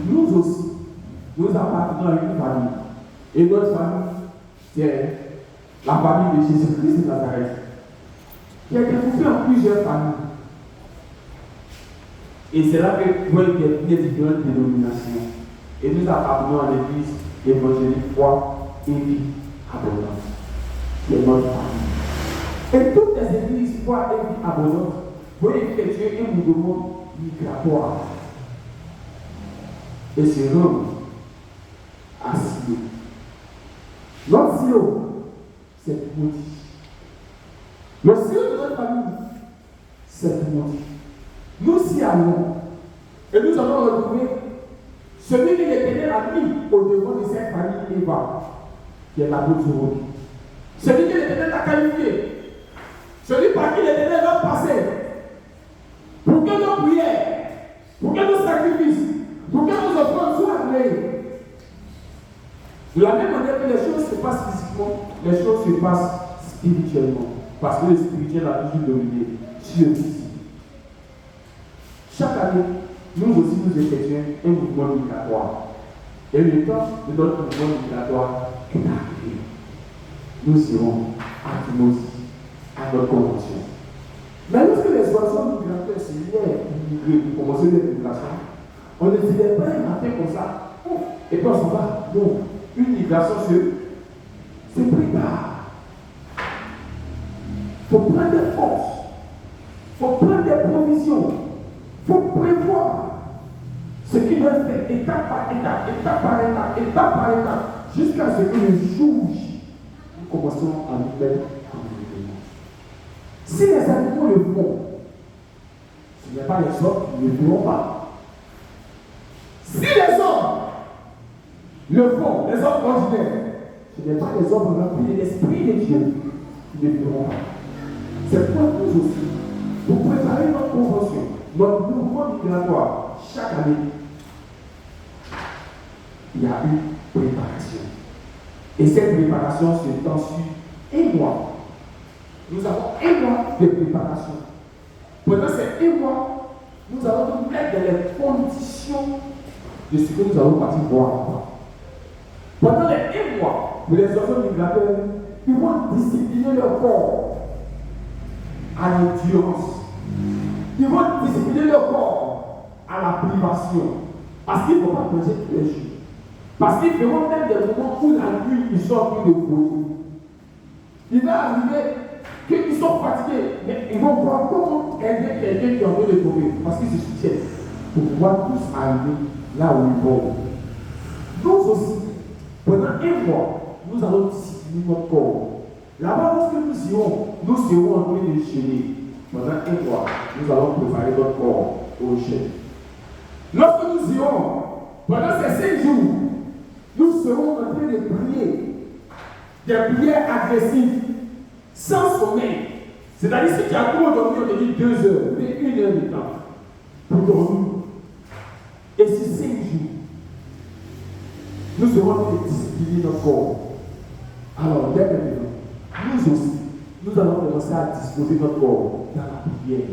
nous aussi, nous appartenons à une famille. Et notre famille, c'est la famille de Jésus-Christ de Nazareth, qui a été coupée en plusieurs familles. Et c'est là que nous avons des différentes dénominations. Et nous appartenons à l'église évangélique foi et vie abondante, qui est notre famille. Et toutes les églises foi et vie abondante vont effectuer un mouvement migratoire et se rendre à Silo. Notre Silo, c'est maudit. Le Silo de notre famille, c'est maudit. Nous y allons et nous allons retrouver celui qui l'Éternel a mis au devant de cette famille Eva, qui est la Boutouroudi. Celui que l'Éternel a qualifié, celui par qui l'Éternel va passer, pour que nos prières, pour que nos sacrifices, pour que nos offrandes soient agréées. De la même manière que les choses se passent physiquement, les choses se passent spirituellement. Parce que le spirituel a toujours dominé sur le physique. Chaque année, nous aussi nous effectuons un mouvement migratoire. Et le temps de notre mouvement migratoire est arrivé. Nous irons à Timothée, à notre convention. Mais lorsque les oiseaux migrateurs se lièrent pour commencer les migrations, on ne disait pas un matin comme ça, et puis on s'en va. Non, une migration se prépare. Il faut prendre des forces, il faut prendre des provisions, il faut prévoir ce qui doit être fait étape par étape, étape par étape, étape par étape, jusqu'à ce que le jour J, nous commençons à nous mettre en mouvement. Si les animaux le font, ce n'est pas les hommes qui ne le feront pas. Si les hommes le font, les hommes ordinaires, ce n'est pas les hommes remplis de l'Esprit de Dieu qui le feront pas. C'est pour nous aussi, pour préparer notre convention, notre mouvement migratoire, chaque année, il y a une préparation. Et cette préparation s'étend sur un mois. Nous avons un mois de préparation. Pendant ces un mois, nous allons nous mettre dans les conditions de ce que nous allons partir voir. Pendant les un mois, les oiseaux migrateurs, ils vont discipliner leur corps à l'endurance. Ils vont discipliner leur corps à la privation. Parce qu'ils ne vont pas manger tous les jours. Parce qu'ils feront même des moments où la nuit, ils sont en train de brûler. Il va arriver qu'ils sont fatigués, mais ils vont voir comment aider quelqu'un qui est en train de tomber. Parce qu'ils se soutiennent pour pouvoir tous arriver là où ils vont. Nous aussi, pendant un mois, nous allons discipliner notre corps. Là-bas, lorsque nous irons, nous serons en train de gêner. Pendant un mois, nous allons préparer notre corps au gène. Lorsque nous irons, pendant ces 5 jours, nous serons en train de prier des prières agressives, sans sommeil. C'est-à-dire, si tu as trop dormi, on te dit 2 heures, mais 1 heure de temps pour dormir. Et ces 5 jours, nous serons en train de discipliner notre corps. Alors, dès maintenant, nous aussi, nous allons commencer à disposer notre corps dans la prière.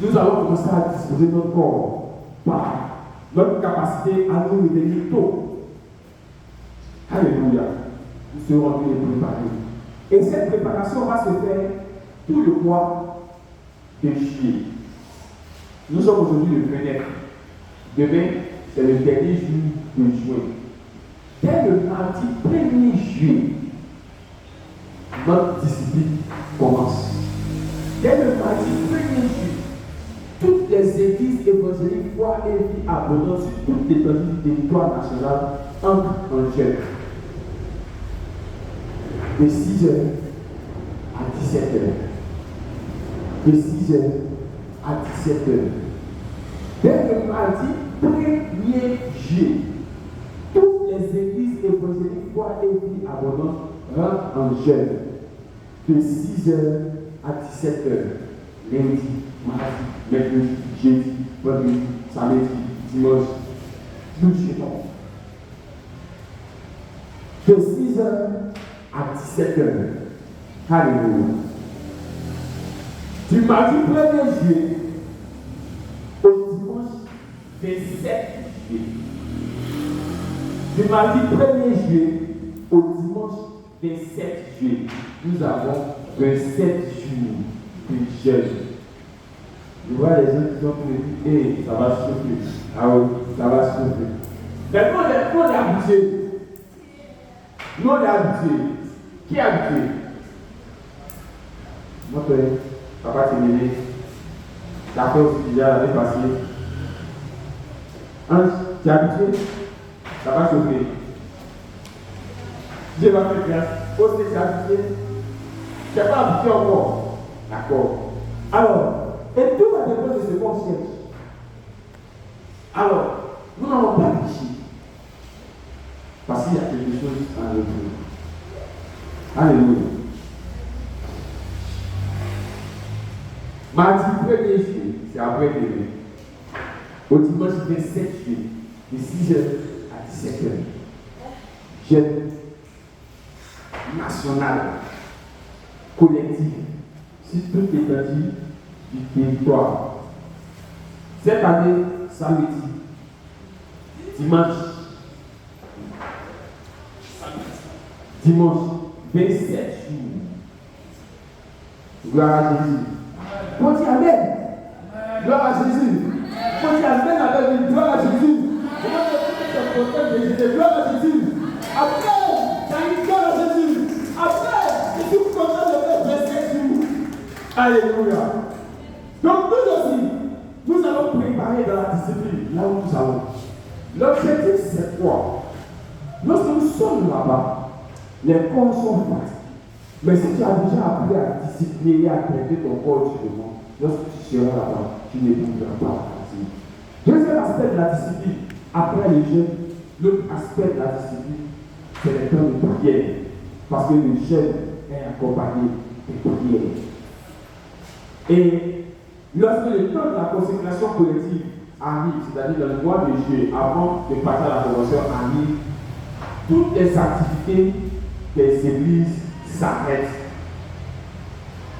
Nous allons commencer à disposer notre corps par notre capacité à nous réveiller tôt. Alléluia. Nous serons en train de préparer. Et cette préparation va se faire tout le mois de juillet. Nous sommes aujourd'hui le 29. Demain, c'est le dernier jour de juin. Dès le mardi 1er juillet, notre discipline commence. Dès le mardi 1er juillet, toutes les églises évangéliques Foi et Vie abondante sur toute l'étendue du territoire national entrent en jeûne. De 6h à 17h. De 6h à 17h. Dès le mardi 1er juillet, toutes les églises évangéliques Foi et Vie abondante rentrent en jeûne. De 6h à 17h. Lundi, mardi, mercredi, jeudi, vendredi, samedi, dimanche, nous jeûnons. De 6h à 17h. Alléluia. Du mardi 1er juillet au dimanche 27 juillet. Du mardi 1er juillet au dimanche 27 juillet, nous avons 27 jours de jeûne. Je vois les gens qui sont pour me dire, ça va souffler. Ah oui, ça va souffler. Mais nous, on est habitués. Nous, on est habitués. Qui est habitué? Mon père, papa Témélé, la fait aussi déjà l'année passée. Ange, tu es habitué? Ça va chauffer. Dieu va faire grâce. Aussi, tu es habitué? Tu n'es pas habitué encore. D'accord. Alors, et tout va dépendre de ce qu'on cherche. Alors, nous n'allons pas tricher. Parce qu'il y a quelque chose en retour. Alléluia. après demain. Au dimanche 27 juillet, de 6h à 17h. Jeûne national, collectif, sur toute l'étendue du territoire. Cette année, samedi, dimanche 27 jours. Gloire à Jésus. On dit Amen. Gloire à Jésus. On dit Amen avec une gloire à Jésus. On va te protège de Jésus. Gloire à Jésus. Après, tu as une gloire à Jésus. Après, tu es content de faire 27 jours. Alléluia. Donc nous aussi, nous allons préparer dans la discipline, là où nous allons. L'objectif c'est quoi? Lorsque nous sommes là-bas, les corps sont fatigués. Mais si tu as déjà appris à discipliner et à traiter ton corps différemment, lorsque tu seras là-bas, tu ne pourras pas la fatigue. Deuxième aspect de la discipline, après le jeûne, l'autre aspect de la discipline, c'est le temps de prière. Parce que le jeûne est accompagné de prière. Et lorsque le temps de la consécration collective arrive, c'est-à-dire dans le mois de juillet, avant de partir à la convention arrive, toutes les activités des églises s'arrêtent.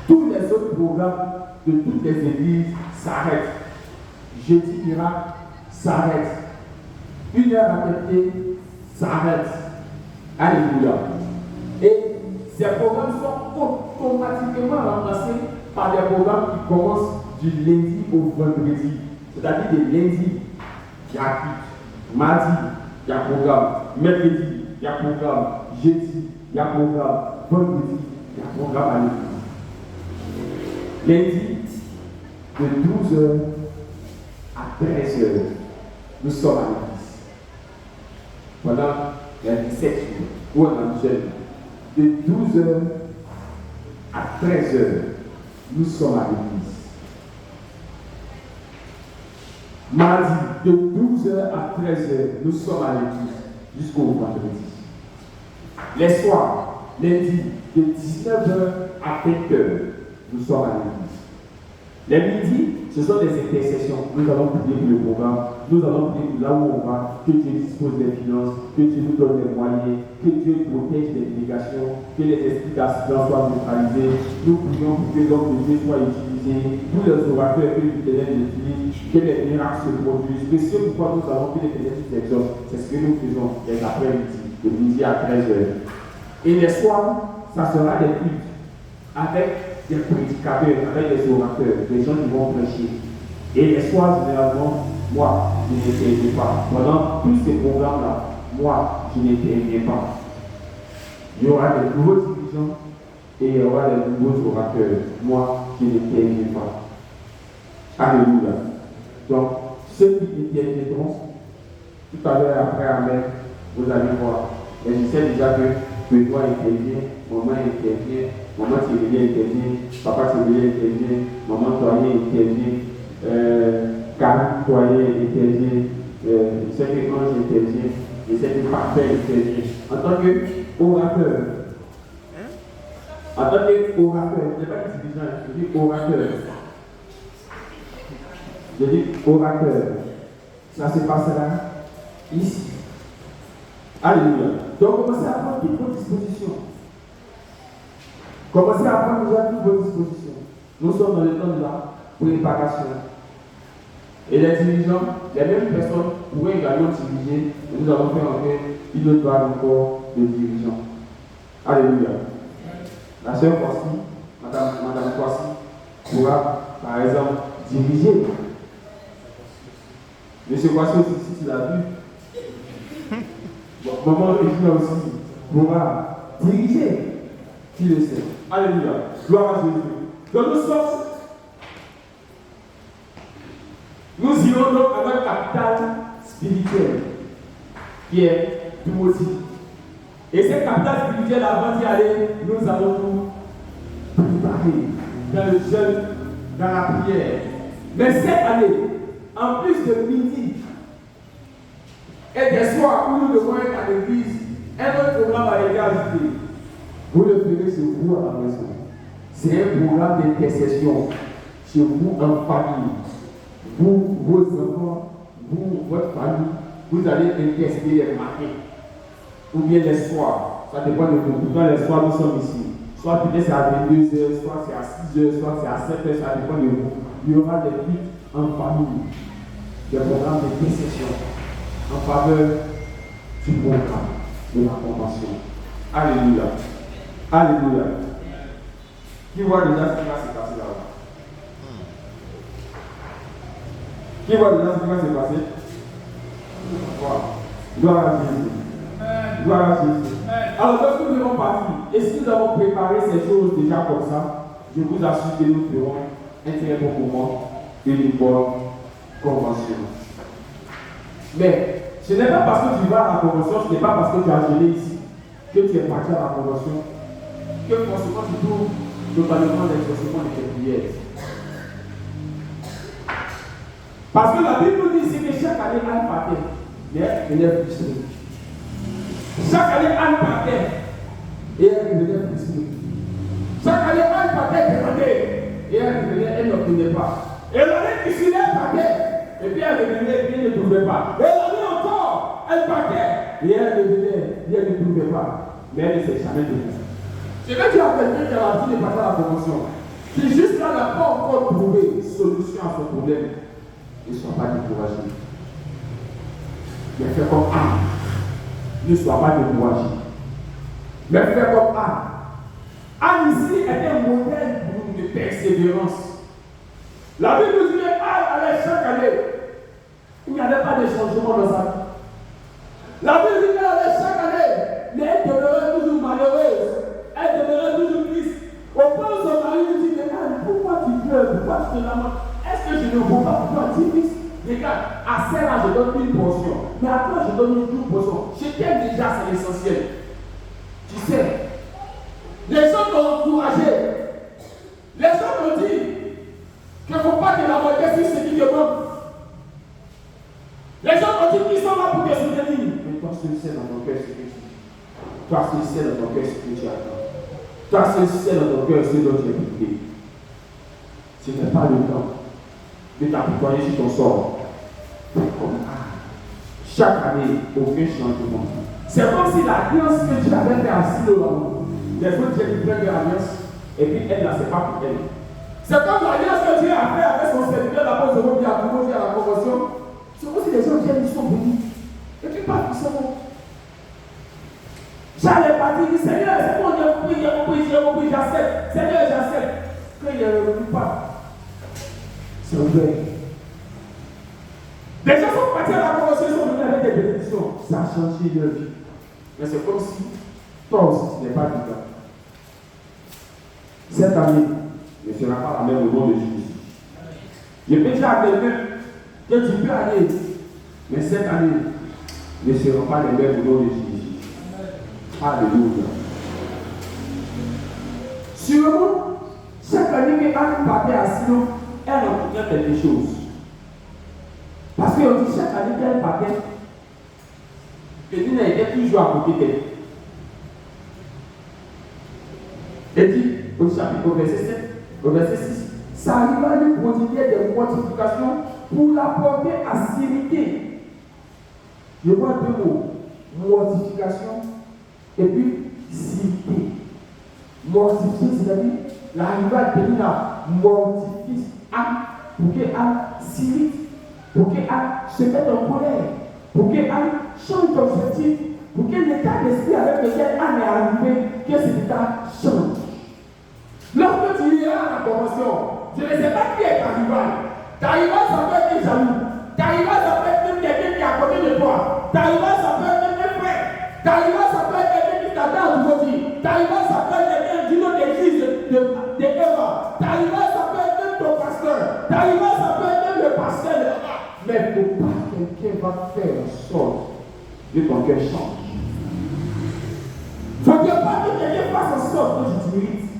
Tous les autres programmes de toutes les églises s'arrêtent. Jeudi miracle s'arrête. 1 heure à méditer s'arrête. Alléluia. Et ces programmes sont automatiquement remplacés par des programmes qui commencent du lundi au vendredi. C'est-à-dire des lundis, il y a culte. Mardi, il y a programme. Mercredi, il y a programme. Jeudi, il y a programme. Vendredi, il y a programme à l'église. Lundi, de 12h à 13h, nous sommes à l'église. Pendant les 17 jours, où on a jeûne. De 12h à 13h, nous sommes à l'église. Mardi, de 12h à 13h, nous sommes à l'église jusqu'au vendredi. Les soirs, lundi, de 19h à 20h, nous sommes à l'église. Les midis, ce sont des intercessions. Nous allons prier pour le programme. Nous allons prier là où on va, que Dieu dispose des finances, que Dieu nous donne des moyens, que Dieu protège les délégations, que les esprits d'accident soient neutralisés. Nous prions pour que l'homme de Dieu soit utilisé, tous les orateurs que l'Éternel utilise, que les miracles se produisent, que ce pourquoi nous allons que l'Éternel s'exauce, c'est ce que nous faisons les après-midi, de midi à 13h. Et les soirs, ça sera des cultes avec des prédicateurs, avec des orateurs, des gens qui vont prêcher. Et les soirs, généralement, moi, je n'interviens pas. Pendant tous ces programmes-là, moi, je n'interviens pas. Il y aura des nouveaux dirigeants et il y aura des nouveaux orateurs. Moi, je n'interviens pas. Alléluia. Donc, ceux qui interviendront, tout à l'heure après Amen, vous allez voir. Et je sais déjà que Benoît intervient, maman intervient, maman Thierry intervient, papa Thierry intervient, maman Toyer intervient, Karen Toyer intervient, je sais que Ange intervient, je sais que Parfait intervient. En tant qu'orateur, je ne sais pas qui dirigeant, je dis orateur. Je dis orateur. Ça se passera ici. Alléluia. Donc commencez à prendre toutes vos dispositions. Commencez à prendre déjà toutes vos dispositions. Nous sommes dans le temps de la préparation. Et les dirigeants, les mêmes personnes pourraient également diriger. Et nous allons faire encore une autre vague encore de dirigeants. Alléluia. La sœur Kwasi, Madame Kwasi, pourra par exemple diriger. Monsieur Kwasi aussi, si tu l'as vu. Bon, maman Regina aussi pourra diriger. Qui le sait? Alléluia. Gloire à Jésus. Donc nous irons donc avec un capital spirituel qui est Timothy. Et ce capital spirituel, avant d'y aller, nous allons nous préparer dans le jeûne, dans la prière. Mais cette année, en plus de midi et des soirs où nous devons être à l'église, un autre programme a été ajouté. Vous le ferez chez vous à la maison. C'est un programme d'intercession chez vous en famille. vous, vos enfants, vous, votre famille, vous allez intercéder les matins. Ou bien les soirs. Ça dépend de vous. Dans les soirs, nous sommes ici. Soit peut-être c'est à 22h, soit c'est à 6h, soit c'est à 7h, ça dépend de vous. Il y aura des cultes en famille, des programmes d'intercession en faveur du programme de la convention. Alléluia. Alléluia. Qui voit déjà ce qui va se passer là-bas? Qui voit déjà ce qui va se passer? Gloire à Jésus. Gloire à Jésus. Alors, lorsque nous devons partir, et si nous avons préparé ces choses déjà comme ça, je vous assure que nous ferons un très bon moment et une bonne convention. Mais ce n'est pas parce que tu vas à la convention, ce n'est pas parce que tu as gelé ici, que tu es parti à la convention, que forcément tu trouves totalement l'exaucement de tes prières. Parce que la Bible nous dit que chaque année, Anne partait, mais elle venait frustrée. Chaque année, Anne partait, et elle venait frustrée. Chaque année, Anne partait demandée, et elle venait, elle n'obtenait pas. Et l'année qui suivait, elle partait, et puis elle venait, et elle ne trouvait pas. Et l'année encore, elle partait, et elle venait, et elle ne trouvait pas. Mais elle ne s'est jamais donnée. C'est quand tu as quelqu'un qui a l'habitude de passer à la promotion, qui juste là n'a pas encore trouvé une solution à son problème, ne sois pas découragé. Mais fais comme Anne. Ne sois pas découragé. Mais fais comme Anne. Anne ici était un modèle de persévérance. La Bible nous dit qu'Anne allait chaque année. Il n'y avait pas de changement dans sa vie. La Bible dit qu'elle allait chaque année, mais elle demeurait toujours malheureuse. Elle demeurait toujours triste. Au point où son mari lui dit, mais Anne, pourquoi tu pleures? Pourquoi tu te lamentes? Est-ce que je ne vois pas pourquoi tu es triste? Regarde, à celle-là, je donne une portion. Mais à toi, je donne une double portion. Je t'aime déjà, c'est l'essentiel. Tu sais, les gens t'ont encouragé. Les gens t'ont dit qu'il ne faut pas te lamenter sur ce qui te manque. Les gens t'ont dit qu'ils sont là pour te soutenir. Mais toi, seul sais dans ton cœur ce que tu dis. Toi, seul sais dans ton cœur ce que tu attends. Toi, seul sais dans ton cœur ce dont tu es privé. Ce n'est pas le temps de t'apitoyer sur ton sort. Comme chaque année, aucun changement. C'est comme si l'alliance que tu avais fait à Silo, les autres disaient qu'ils prennent de l'alliance, et puis elle, là, c'est pas pour elle. C'est comme l'alliance que Dieu a fait avec son serviteur, la pose de Robi à Toulouse à la convention. C'est comme si les gens viennent, ils sont bénis. Et puis, pas tout ça. J'allais partir, il dit Seigneur, c'est bon, j'ai compris, j'accepte. Seigneur, j'accepte. Quand il ne revenu pas, c'est ouvert. Les gens sont partis à la convention, ils sont venus avec des bénédictions. Ça a changé leur vie. Mais c'est comme si toi aussi, tu n'es pas du temps. Cette année ne sera pas la même au nom de Jésus. Je peux dire à quelqu'un que tu peux aller, mais cette année ne sera pas les mêmes au nom de Jésus. Alléluia. Sûrement, chaque année que Anne partait à Silo, elle obtenait quelque chose. Parce qu'on dit chaque année qu'elle partait, Pénina était toujours à côté d'elle. Elle dit au chapitre, au verset 6, ça arriva à lui prodiguer des mortifications pour la porter à s'irriter. Je vois deux mots, mortification et puis s'irriter. Mortifier, c'est-à-dire l'arrivée de Pénina mortifie Anne pour qu'Anne s'irrite. Pour qu'elle se mette en colère, pour qu'elle change d'objectif, pour que l'état d'esprit avec lequel Anne est arrivée, que cet état change. Lorsque tu iras à la convention, je ne sais pas qui est ta rival. Ta rival, ça peut être un jaloux. Ta rival, ça peut être même quelqu'un qui est à côté de toi. Ta rival, ça peut être même un frère. Ta rival, ça peut être quelqu'un qui t'attend à aujourd'hui. Ta rival, ça peut être quelqu'un d'une autre église de Eva. Ta rival, ça peut être même ton pasteur. Ta rival, ça peut être même le pasteur de là-bas. Mais il ne faut pas que quelqu'un va faire en sorte que ton cœur change. Il ne faut pas que quelqu'un fasse en sorte que tu t'irrites.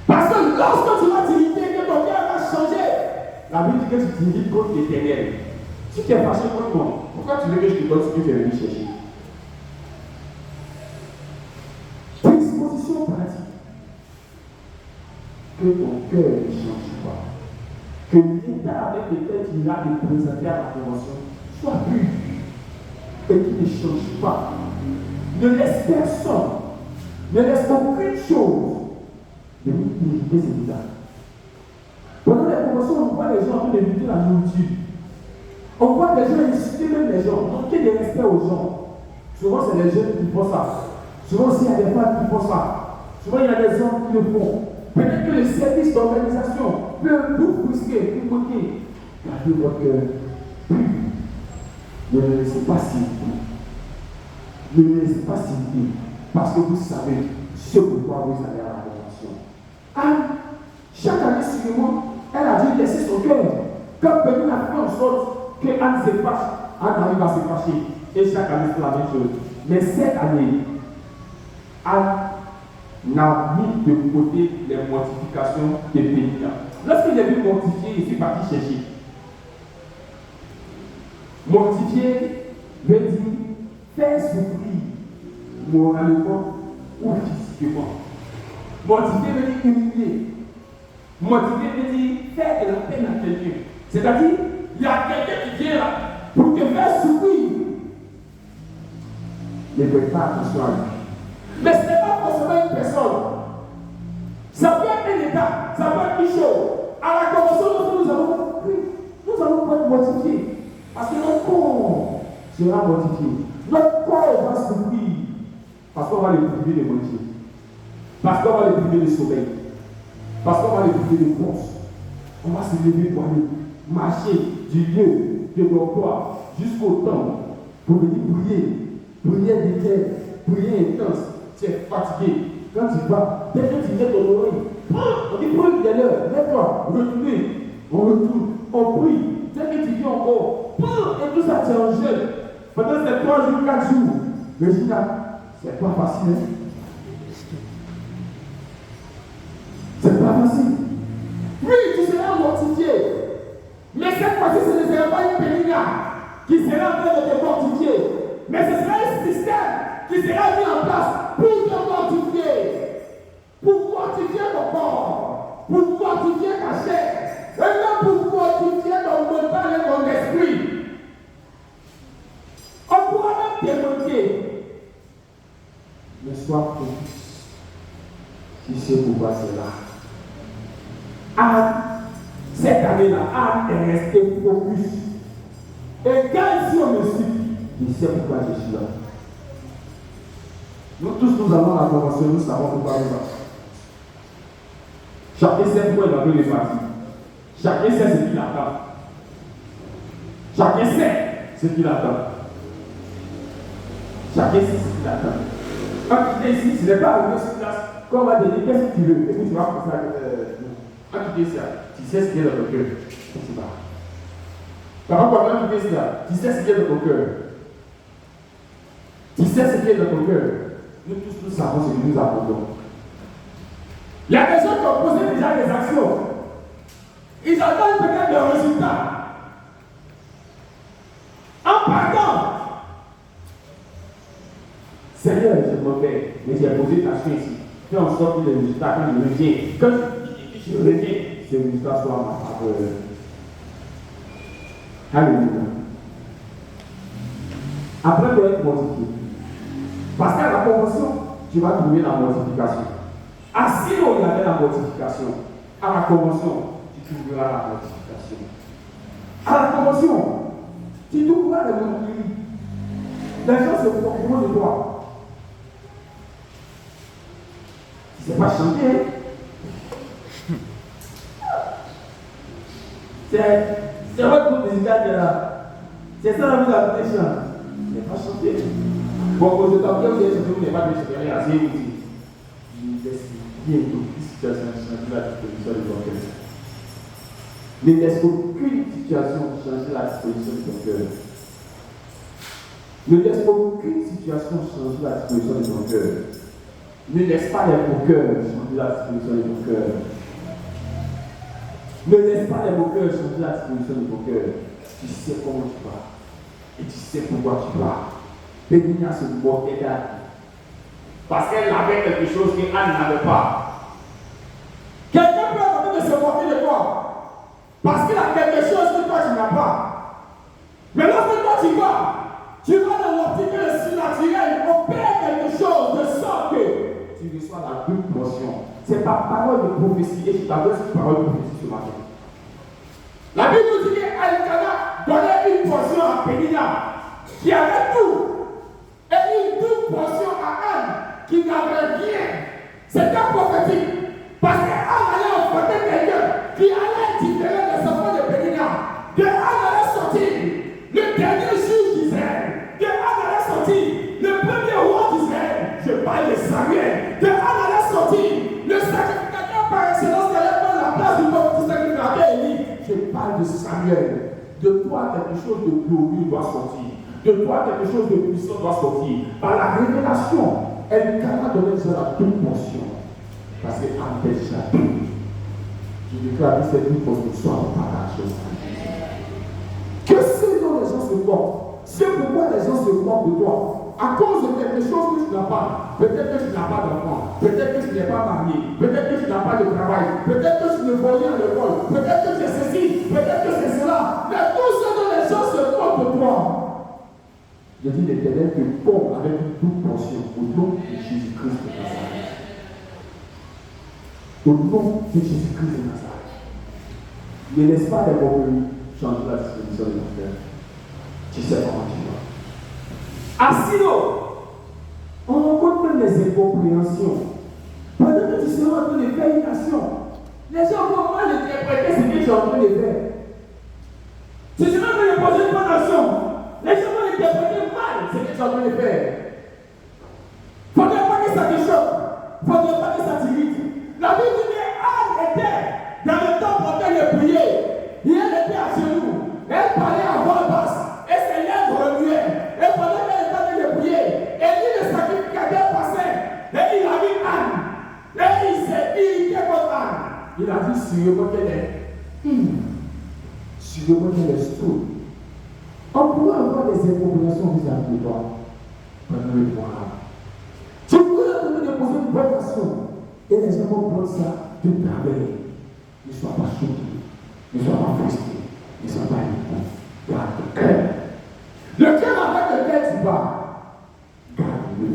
Parce que lorsque tu vas t'irriter, que ton cœur va changer, la Bible dit que tu t'irrites contre l'Éternel. Si tu es fâché contre moi, pourquoi tu veux que je te donne ce que tu es venu chercher? Disposition pratique. Que ton cœur ne change pas. que l'état avec lequel tu iras te présenter à la convention soit pur et qui ne change pas. Ne laisse personne, ne laisse aucune chose de irriter cet état. Pendant les conventions, on voit les gens en train d'éviter la nourriture. On voit des gens insulter même les gens, manquer de respect aux gens. Souvent, c'est les jeunes qui font ça. Souvent, aussi, il y a des femmes qui font ça. Souvent, il y a des hommes qui le font. Peut-être que le service d'organisation peut vous brusquer, vous moquer. Gardez votre cœur pur. Ne le laissez pas s'irriter. Ne le laissez pas s'irriter. Parce que vous savez ce pourquoi vous allez à la convention. Anne, chaque année suivante, elle a dû laisser son cœur. Quand Pénine a fait en sorte que Anne se fâche, Anne arrive à se fâcher. Et chaque année, c'est la même chose. Mais cette année, Anne n'a mis de côté les mortifications de Pénina. Lorsqu'il est venu mortifier, il s'est parti chercher. Mortifier veut dire faire souffrir moralement ou physiquement. Mortifier veut dire humilier. Mortifier veut dire faire de la peine à quelqu'un. C'est-à-dire, il y a quelqu'un qui vient là pour te faire souffrir. Ne faites pas attention à lui. Mais ce n'est pas forcément une personne. Ça peut être un état, ça peut être une chose. À la convention, nous allons pas être mortifiés. Parce que notre corps sera mortifié. Notre corps va souffrir. Parce qu'on va les priver de manger. Parce qu'on va les priver de sommeil. Parce qu'on va les priver de force. On va se lever pour aller marcher du lieu de l'emploi jusqu'au temps pour venir prier. Prière d'éther, prière intense. Tu es fatigué. Quand tu vas, dès que tu mets ton oreille, on dit prie bien l'heure, lève-toi, retournez, on retourne, on prie. Dès que tu viens encore, et tout ça, tu es en jeûne. Pendant ces 3 jours, 4 jours, Regina, c'est pas facile. Hein? C'est pas facile. Oui, tu seras mortifié. Mais cette fois-ci, ce ne sera pas une Pénina qui sera en train de te mortifier. Mais ce sera un système qui sera mis en place pour te mortifier. Pour mortifier ton corps. Pour mortifier ta chair. Et même pour mortifier ton mental et ton esprit. On pourra même te manquer. Mais sois focus. Tu sais pourquoi c'est là. Anne, cette année-là, Anne est restée focus. Et quand si on me suit, je sais pourquoi je suis là. Nous tous, nous avons la convention, nous savons pourquoi nous sommes. Chacun sait pourquoi il va venir les parties. Chacun sait ce qu'il attend. Chacun sait ce qu'il attend. Chacun sait ce qu'il attend. Quand tu es ici, ce n'est pas arrivé sur place. Quand on va te dire qu'est-ce que tu veux, et puis tu vas faire ça. Quand tu dis ça, tu sais ce qu'il y a dans ton cœur. C'est pas. Par contre, quand tu dis ça, tu sais ce qu'il y a dans ton cœur. Tu sais ce qu'il y a dans ton cœur. Nous tous, nous savons ce que nous apportons. Il y a des gens qui ont posé déjà des actions. Ils attendent peut-être le résultat. En partant. Seigneur, je me fais, mais j'ai posé une action ici. Fais en sorte que le résultat, quand je reviens, quand je reviens, ce résultat soit en ma faveur. Alléluia. Après de être mortifié. Parce qu'à la convention, tu vas trouver la mortification. Assis où il y avait la mortification, à la convention, tu trouveras la mortification. À la convention, tu trouveras les moqueries. Les gens se moqueront de toi. Tu ne sais pas chanter. C'est votre groupe musical qui est là. C'est ça la mise à côté chante. Tu n'es pas chanté. Bon, quand je t'en prie, vous avez chanté, vous n'avez pas de chanter, asseyez-vous. Je laisse bien toute situation changer la disposition de ton cœur. Ne laisse aucune situation changer la disposition de ton cœur. Ne laisse aucune situation changer la disposition de ton cœur. Ne laisse pas les moqueurs changer la disposition de ton cœur. Ne laisse pas les moqueurs changer la disposition de ton cœur. Tu sais comment tu vas. Et tu sais pourquoi tu vas. Pénina se moquait d'Anne. Parce qu'elle avait quelque chose que Anne n'avait pas. Quelqu'un peut avoir de se moquer de toi. Parce qu'il y a quelque chose que toi tu n'as pas. Mais lorsque toi tu vas dans l'optique que le surnaturel opère quelque chose de sorte que tu reçois la double portion. C'est par parole de prophétie et je t'adresse une parole de prophétie ce matin. La Bible nous dit qu'Elkana donnait une portion à Pénina qui avait tout et une double portion à Anne qui n'avait rien. C'était prophétique parce qu'Anne allait affronter quelqu'un qui allait différer des enfants de Pénina. De Anne allait sortir le dernier juge d'Israël. De Anne allait sortir le premier roi d'Israël. Je parle de Samuel. De Anne allait sortir le sacrificateur par excellence qui allait prendre la place du peuple sacrificateur Élie. Je parle de Samuel. De toi, quelque chose de glorieux doit sortir. De toi, quelque chose de puissant doit sortir. Par la révélation, Elkana donnait déjà la double portion. Parce qu'Anne était déjà tout. Je déclare que cette double portion soit en partage. Que ce dont les gens se moquent, c'est pourquoi les gens se moquent de toi. À cause de quelque chose que tu n'as pas. Peut-être que tu n'as pas d'enfant. Peut-être que tu n'es pas marié. Peut-être que tu n'as pas de travail. Peut-être que tu ne vaux rien à l'école. Peut-être que c'est ceci. Peut-être que c'est cela. Mais tout ce dont les gens se moquent de toi. Je dis l'Éternel te pompe avec une double portion au nom de Jésus-Christ de Nazareth. Au nom de Jésus-Christ de Nazareth. Ne laisse pas les moqueries changer la disposition de ton cœur. Tu sais comment tu vas. Asilo, on rencontre même les incompréhensions. Pendant que tu seras en train de faire une action, les gens vont mal interpréter ce que tu es en train de faire. Si tu es en train de poser une bonne action, les gens vont interpréter mal ce que tu es en train de faire. Il ne faudrait pas que ça te choque. Il ne faudrait pas que ça t'irrite. La Bible dit qu'Anne était dans le temple en train de prier. Et elle était à genoux. Elle parlait à voix basse. Et ses lèvres remuaient. Et pendant qu'elle était en train de prier, Élie le sacrificateur passait. Et il a vu Anne. Et il s'est irrité contre Anne. Il a dit sûrement qu'elle est. Sûrement qu'elle est sourde. On pourrait avoir des incompréhensions vis-à-vis de toi pendant le programme. Tu pourrais te poser une bonne action. Et les gens vont prendre ça de travers. Ne sois pas choqué. Ne sois pas frustré. Ne sois pas irrité. Garde ton cœur. Le cœur avec lequel tu vas, garde-le.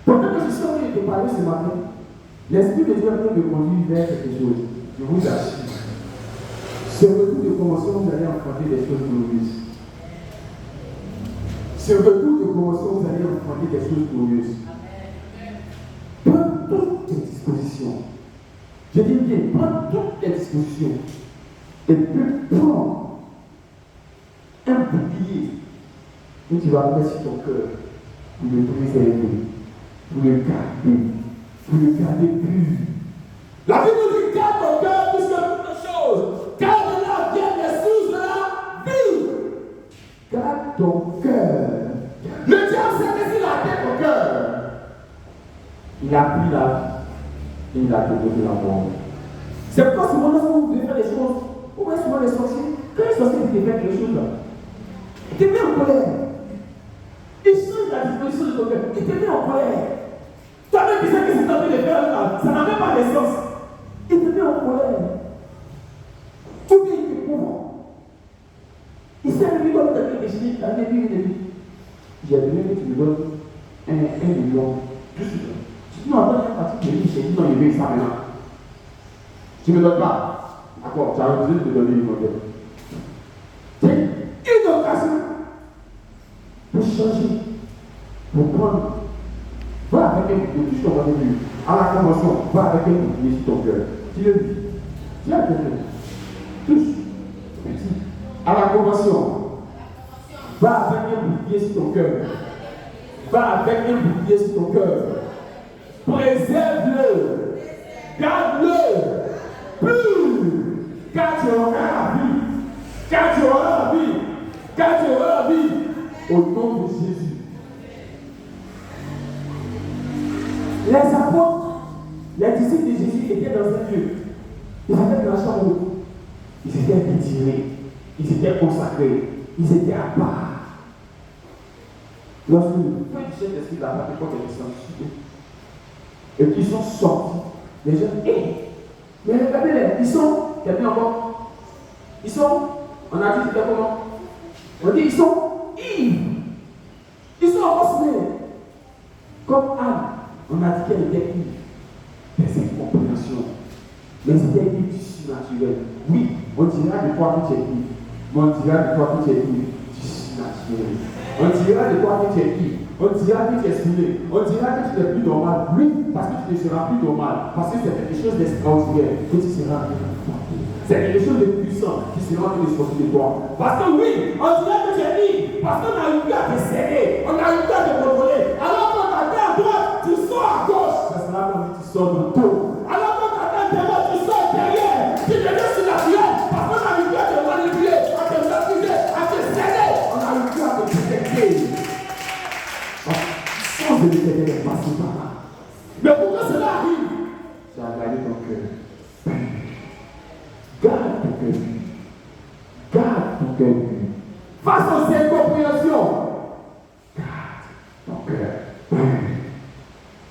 Pendant que je suis en train de te parler ce matin, l'Esprit de Dieu est en train de conduire vers quelque chose. Je vous assure. Sur le retour de convention, vous allez affronter des choses glorieuses. Sur le retour de convention, vous allez affronter des choses glorieuses. Prends toutes tes dispositions. Je dis bien, prends toutes tes dispositions. Et puis prends un bouclier que tu vas mettre sur ton cœur pour le préserver, pour le garder pur. La Bible nous dit garde ton cœur plus que toutes les choses. Car de là viennent les sources de la vie. Garde ton cœur. Le diable s'est laissé la tête au cœur. Il a pris la vie et il a donné la mort. C'est pourquoi souvent lorsque vous voulez faire des choses, vous voyez souvent les sorciers. Quand les sorciers vous faire quelque chose là, il te met en colère. Il change la disposition de ton cœur. Il te met en colère. Toi-même qui sais que c'est en train de faire là, ça n'a même pas de sens. Il te met en colère. Ou bien il te couvre. Il s'est lui donne quelque chose. Il a dit, j'ai besoin que tu me donnes 1 million. Tout de suite. Si tu m'entends une partie de lui, j'ai dit non, il veut ça maintenant. Tu ne me donnes pas. D'accord, tu as besoin de me donner une modèle. C'est une occasion pour changer, pour prendre. Va avec un bouclier, touche ton rendez-vous. À la convention, va avec un bouclier sur ton cœur. Tu le dis. Tu as quelqu'un. Touche. Petit. À la convention, va avec un bouclier sur ton cœur. Va avec un bouclier sur ton cœur. Préserve-le. Garde-le. Plus. Car tu auras la vie. Car tu auras la vie. Car tu auras la vie. Au nom de Jésus. Les apôtres, les disciples de Jésus étaient dans un lieu. Ils étaient dans la chambre haute. Ils étaient retirés. Ils étaient consacrés. Ils étaient à part. Lorsque le feu du Saint-Esprit de la Pentecôte est descendu et qu'ils sont sortis, les gens, mais regardez-les, ils sont, quelqu'un encore, Ils sont, on a dit c'était comment? On dit ils sont ivres. Ils sont osmés. Comme Anne, on a dit qu'elle était ivre. Mais c'est une compréhension. Mais c'était ivre du surnaturel. Oui, on dira de toi que tu es ivre. Mais on dira de toi que tu es ivre du surnaturel. On dira de toi que tu es ivre. On dira que tu es saoulé. On dira que tu n'es plus normal. Oui, parce que tu ne seras plus normal. Parce que c'est quelque chose d'extraordinaire que tu seras. C'est quelque chose de puissant qui sera en train de sortir de toi. Parce que oui, on dirait que tu es libre. Parce qu'on a eu le temps de serrer. On a eu le temps de contrôler. Alors qu'on t'attend à droite, tu sors à gauche. Ça sera comme si tu sors de tout. Alors qu'on t'attend derrière, tu sors derrière. Tu deviens sur la violette. Parce qu'on a eu le temps de manipuler, à te maîtriser, à te serrer. On a eu le temps de te protecter. Sans de l'éternel est passé par là. Mais pourquoi cela arrive? Tu as gardé ton cœur. Garde ton cœur. Garde ton cœur. Face aux incompréhensions. Garde ton cœur.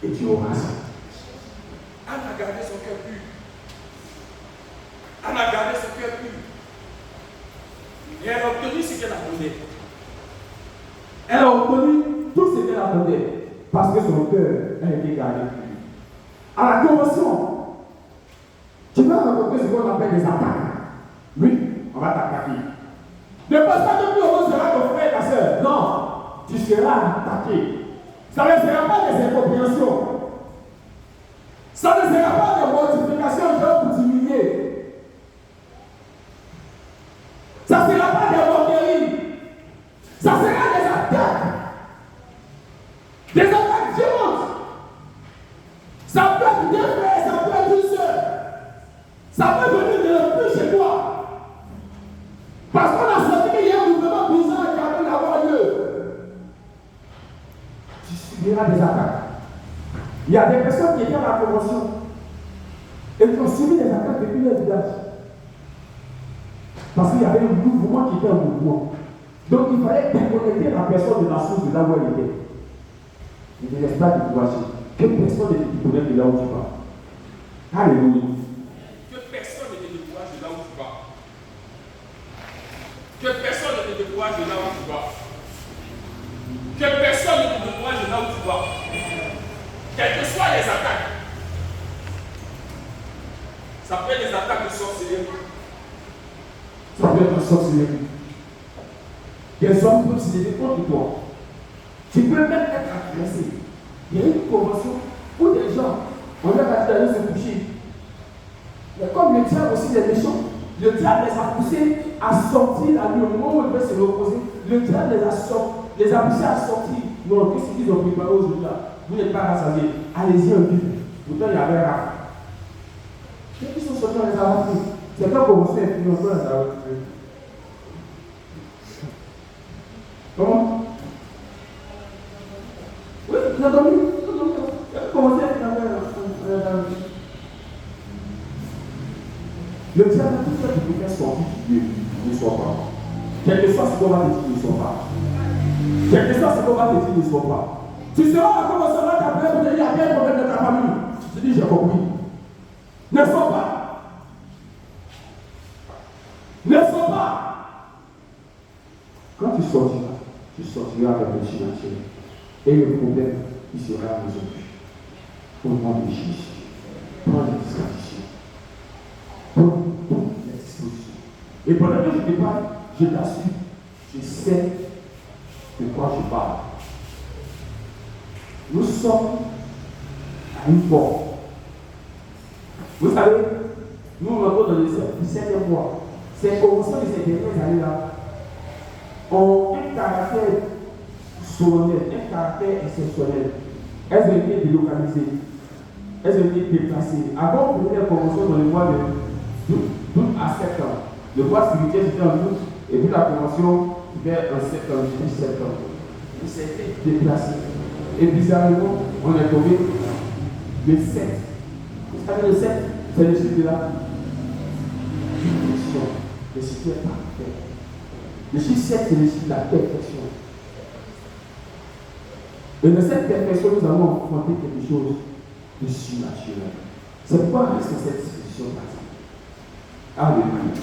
Et tu auras ça. Anne a gardé son cœur pur. Anne a gardé son cœur pur. Et elle a obtenu ce qu'elle attendait. Elle a obtenu tout ce qu'elle attendait. Parce que son cœur a été gardé pur. À la convention, tu vas rencontrer ce qu'on appelle des attaques. Oui, on va t'attaquer. Ne pense pas que plus heureux sera ton frère et ta soeur. Non, tu seras attaqué. Ça ne sera pas des incompréhensions. Ça ne sera pas des mortifications pour t'humilier. Ça ne sera pas des moqueries. Ça sera des attaques. Des attaques violentes. Ça peut être deux frères, ça peut être une soeur. Ça peut venir de le plus chez toi. Parce qu'on a senti qu'il y a un mouvement bizarre qui a pu avoir lieu. Tu subiras des attaques. Il y a des personnes qui étaient à la promotion et qui ont subi des attaques depuis leur village. Parce qu'il y avait un mouvement qui était un mouvement. Donc il fallait déconnecter la personne de la source de là où elle était. Il ne laisse pas décourager. Que personne ne te déconnecte de là où tu vas. Alléluia. Que personne ne te décourage de là où tu vas. Que personne ne te décourage de là où tu vas. Que personne ne te décourage de là où tu vas. Quelles que soient les attaques. Ça peut être des attaques de sorcellerie. Ça peut être une sorcellerie. Des hommes peuvent se lever contre toi. Tu peux même être agressé. Il y a une convention où des gens, on leur a dit d'aller se coucher. Mais comme le diable aussi est méchant, le diable les a poussés à sortir la nuit. Au moment où ils devaient se reposer, le diable les a poussés à sortir. Non, qu'est-ce qu'ils ont préparé aujourd'hui là? Vous n'êtes pas rassasiés. Allez-y un peu. Pourtant, il y avait un. Qu'est-ce qu'ils sont sortis dans les arabes? C'est pas comme vous faites, nous, on les arabes. Comment? Oui, vous avez entendu? Comment c'est le diable a tout fait pour faire sortir du Dieu, ne soit pas. Quel que soit ce qu'on va te dire, ne soit pas. Quel que soit ce qu'on va te dire, ne soit pas. Tu seras à comment ça va t'appeler pour te dire, il y a bien un problème de ta famille. Tu te dis, j'ai compris. Ne sois pas. Ne sois pas. Quand tu sortiras avec le financier. Et le problème, il sera résolu. Au nom de Jésus. Prends les dispositions. Prends les dispositions. Et pendant que je te parle, je t'assure, je sais de quoi je parle. Nous sommes à une porte. Vous savez, nous on rentre dans le 7e mois. C'est commencé de ces dernières années-là. On a un caractère solennel, un caractère exceptionnel. Elles ont été délocalisées. Elles ont été déplacées. Avant, on faisait la convention dans le mois d'août à septembre. Le mois spirituel c'était en août, et puis la convention vers en septembre, début septembre. Il s'est été déplacé. Et bizarrement, on est tombé le 7. Vous savez, le 7, c'est le chiffre de la perfection. Le chiffre est parfait. Le chiffre 7, c'est le chiffre de la perfection. Et de cette perfection, nous allons affronter quelque chose de surnaturel. C'est pourquoi reste cette discussion pratique. Alléluia.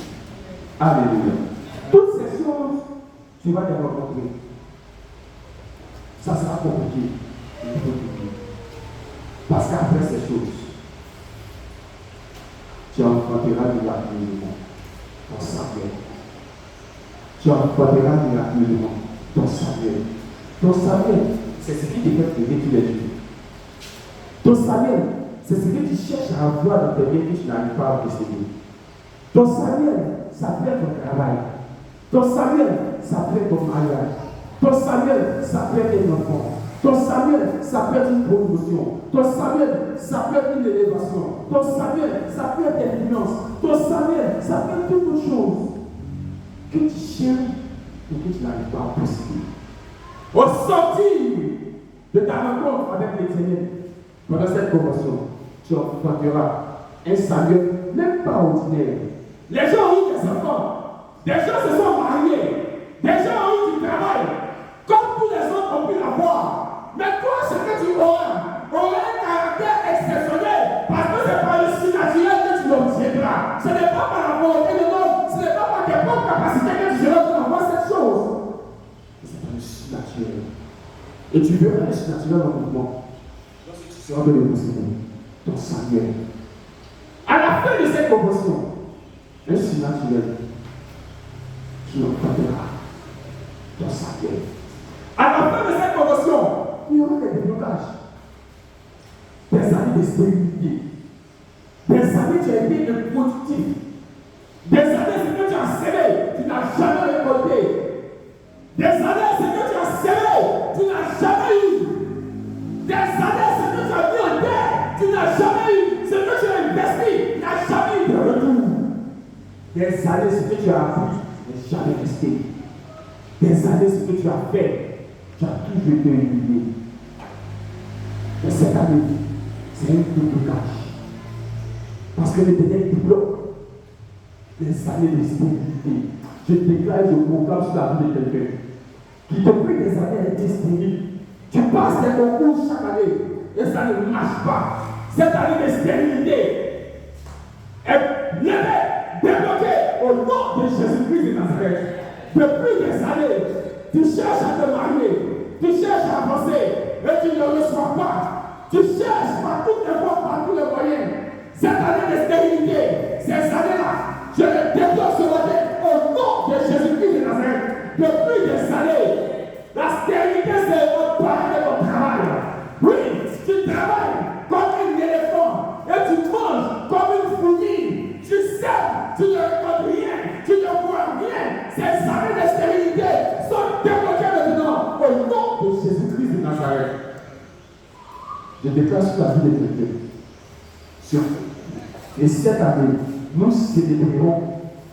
Alléluia. Toutes ces choses, tu vas les rencontrer. Ça sera compliqué. Parce qu'après ces choses, tu enfanteras miraculeusement ton Samuel. Tu enfanteras miraculeusement ton Samuel. Ton Samuel, c'est ce qui te fait prier tous les jours. Ton Samuel, c'est ce que tu cherches à avoir dans tes vies que tu n'arrives pas à posséder. Ton Samuel, ça peut être ton travail. Ton Samuel, ça peut être ton mariage. Ton Samuel, ça peut être un enfant. Ton Samuel, ça peut être une promotion. Ton Samuel, ça peut être une élévation. Ton Samuel, ça peut être des finances. Ton Samuel, ça peut être toute autre chose que tu chéris et que tu n'arrives pas à posséder. Au sortir de ta rencontre avec l'Éternel, pendant cette convention, tu enfanteras un Samuel, même pas ordinaire. Les gens ont eu des enfants, des gens se sont mariés, des gens ont eu du travail, comme tous les autres ont pu l'avoir. Mais toi, ce que tu auras un caractère exceptionnel, parce que c'est par le surnaturel que tu l'obtiendras. Ce n'est pas par la volonté de l'homme, ce n'est pas par tes propres capacités que tu seras pour avoir cette chose. C'est par le surnaturel. Et tu verras le surnaturel en mouvement. Lorsque tu seras de l'émotion, ton Samuel. À la fin de cette convention, un surnaturel qui enfanteras ton Samuel. À la fin de cette convention, il y aura des déblocages, des années de stérilité, des années tu as été improductif, des années ce que tu as semé, tu n'as jamais récolté, des années ce que tu as semé, tu n'as jamais eu, des années ce que tu as mis en terre, tu n'as jamais eu, ce que tu as investi, tu n'as jamais eu de retour, des années ce que tu as appris, tu n'as jamais resté, des années ce que tu as fait, tu as toujours été humilié. Mais cette année, c'est un déblocage. Parce que l'Éternel débloque les années de stérilité. Je déclare, je proclame sur la vie de quelqu'un qui depuis des années a été stérile. Tu passes des concours chaque année et ça ne marche pas. Cette année de stérilité est levée, débloquée au nom de Jésus-Christ de Nazareth. Depuis des années, tu cherches à te marier. Tu cherches à avancer et tu ne le reçois pas. Tu cherches par toutes les voies, par tous les moyens. Cette année de stérilité, ces années-là, je les débloque sur la tête au nom de Jésus-Christ de Nazareth. Depuis des années, la stérilité c'est un parent de ton travail. Oui, tu travailles comme un éléphant et tu manges comme une fourmi. Tu sèmes, tu ne récoltes rien, tu ne vois rien. Ces années de stérilité sont débloquées maintenant au nom de Jésus-Christ de Nazareth. Je déclare sur la vie de quelqu'un. Et cette année, nous célébrerons.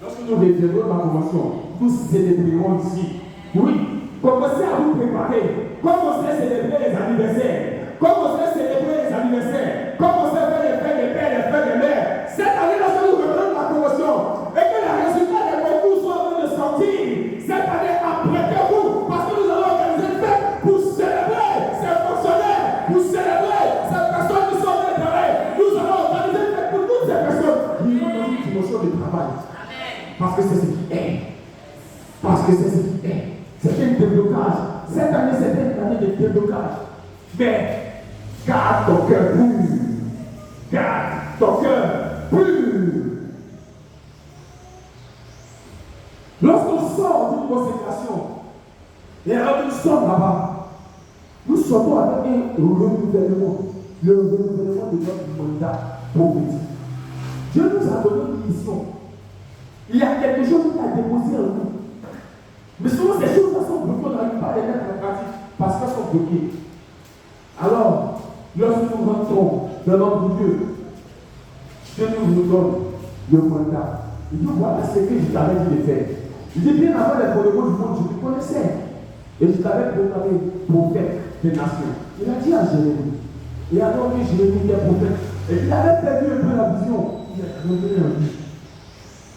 Lorsque nous reviendrons dans la convention, nous célébrerons ici. Oui, commencez à vous préparer. Commencez à célébrer les anniversaires. Commencez à célébrer les anniversaires. Commencez à faire les fêtes des pères, les fêtes des mères. Cette année, lorsque nous revenons dans la convention et que les résultats des concours sont en train de sortir, cette année, apprêtez-vous parce que nous allons organiser une fête pour célébrer ces fonctionnaires, pour célébrer ces personnes qui sont en train de travailler. Nous allons organiser une fête pour toutes ces personnes qui vont dans une dimension de travail. Parce que c'est ce qui est. Parce que c'est ce qui est. C'est un déblocage. Cette année, c'est une année de déblocage. Mais garde ton cœur pur. Garde ton cœur pur. Lorsqu'on sort d'une consécration, et alors nous sommes là-bas, nous sortons avec un renouvellement. Le renouvellement de notre mandat prophétique. Dieu nous a donné une mission. Il y a quelque chose qui a déposé en nous. Mais souvent, ces choses-là sont bloquées, on n'arrive pas à les mettre en pratique parce qu'elles sont bloquées. Alors, lorsque nous rentrons dans notre Dieu, Dieu nous donne le mandat. Il dit, voilà ce que je t'avais dit de faire. Il dit, bien avant les fondements du monde, je te connaissais. Et je t'avais proclamé prophète des nations. Il a dit à Jérémie. Et alors que Jérémie était prophète, et il avait perdu un peu la vision, il a revenu en vie.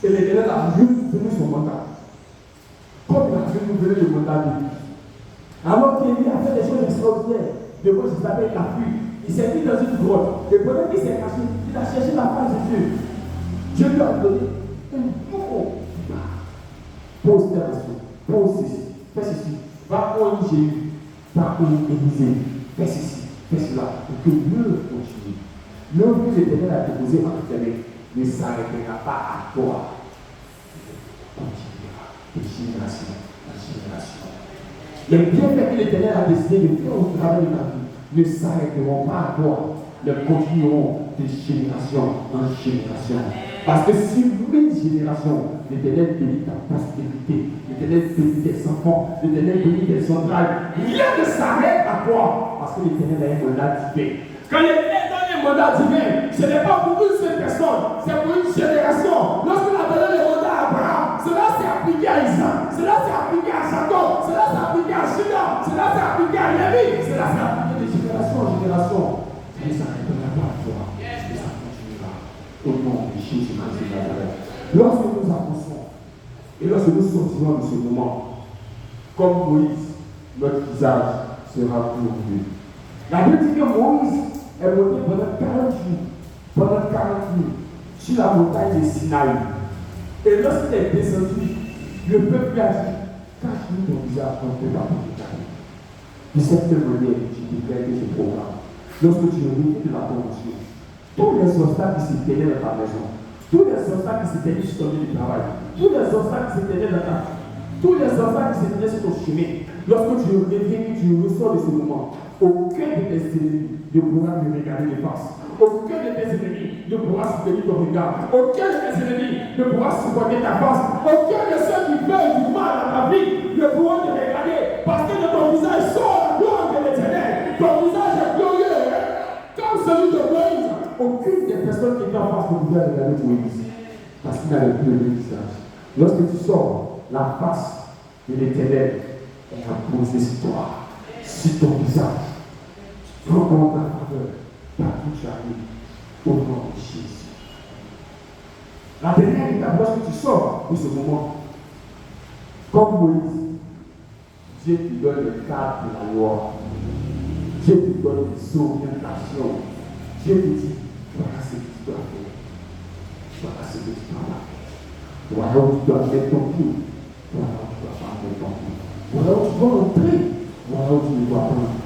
Et l'Éternel a renouvelé son mandat. Comme il a renouvelé le mandat de lui. Alors qu'il a fait des choses extraordinaires. De quoi je savais, il a fui. Il s'est mis dans une grotte. Et pendant qu'il s'est caché, il a cherché la face de Dieu. Dieu lui a donné un nouveau départ. Pose ta question. Pose ceci. Fais ceci. Va pour Jésus. Va pour Élisée. Fais ceci. Fais cela. Pour que Dieu continue. L'œuvre que l'Éternel a déposée entre tes mains ne s'arrêtera pas à toi. Continuera de génération en génération. Les bienfaits que l'Éternel a décidé de faire au travers de ta vie ne s'arrêteront pas à toi, mais continueront de génération en génération. Parce que si 1000 générations, l'Éternel bénit ta postérité, l'Éternel bénit tes enfants, l'Éternel bénit tes entrailles, rien ne s'arrête à toi, parce que l'Éternel a un mandat divin. Quand l'Éternel donne un mandat divin, ce n'est pas pour une seule personne, c'est pour une génération. Lorsqu'il a donné le mandat à Abraham, cela s'est appliqué à Isaac, cela s'est appliqué à Jacob, cela s'est appliqué à Judas, cela s'est appliqué à Lévi, cela s'est appliqué de génération en génération. Ça ne s'arrêtera pas à toi, mais ça continuera. Au nom de Jésus-Christ de Nazareth. Lorsque nous avançons et lorsque nous sortirons de ce moment, comme Moïse, notre visage sera glorieux. La Bible dit que Moïse est monté pendant 40 jours sur la montagne de Sinaï. Et lorsqu'il est descendu, le peuple lui a dit, cache-nous ton visage, on ne peut pas te regarder. De cette manière, tu déclares que ce programme. Lorsque tu reviens de la promotion, tous les obstacles qui s'éteignaient dans ta maison, tous les obstacles qui s'éteignaient sur ton lieu de travail, tous les obstacles qui s'éteignaient dans ta vie, tous les obstacles qui s'éteignaient sur ton chemin, lorsque tu reviens et tu ressors de ce moment, aucun de tes ennemis ne pourra me regarder de face. Aucun de tes ennemis ne pourra soutenir ton regard. Aucun de tes ennemis ne pourra supporter ta face. Aucun de ceux qui veulent du mal à ta vie ne pourront te regarder. Parce que de ton visage sort la gloire de l'Éternel. Ton visage est glorieux. Comme celui de Moïse. Aucune des personnes qui étaient en face ne pouvait regarder Moïse. Parce qu'il n'avait plus le même visage. Lorsque tu sors, la face de l'Éternel est imposée sur toi, sur ton visage. Prends ta faveur. Partout tu arrives, au nom de Jésus. La dernière étape, lorsque tu sors de ce moment, comme Moïse, Dieu te donne le cadre de la loi. Dieu te donne des orientations. Dieu te dit, voilà ce que tu dois faire. Voilà ce que tu dois faire. Voilà où tu dois mettre ton pied. Voilà où tu dois pas mettre ton pied. Voilà où tu dois entrer. Voilà où tu dois prendre.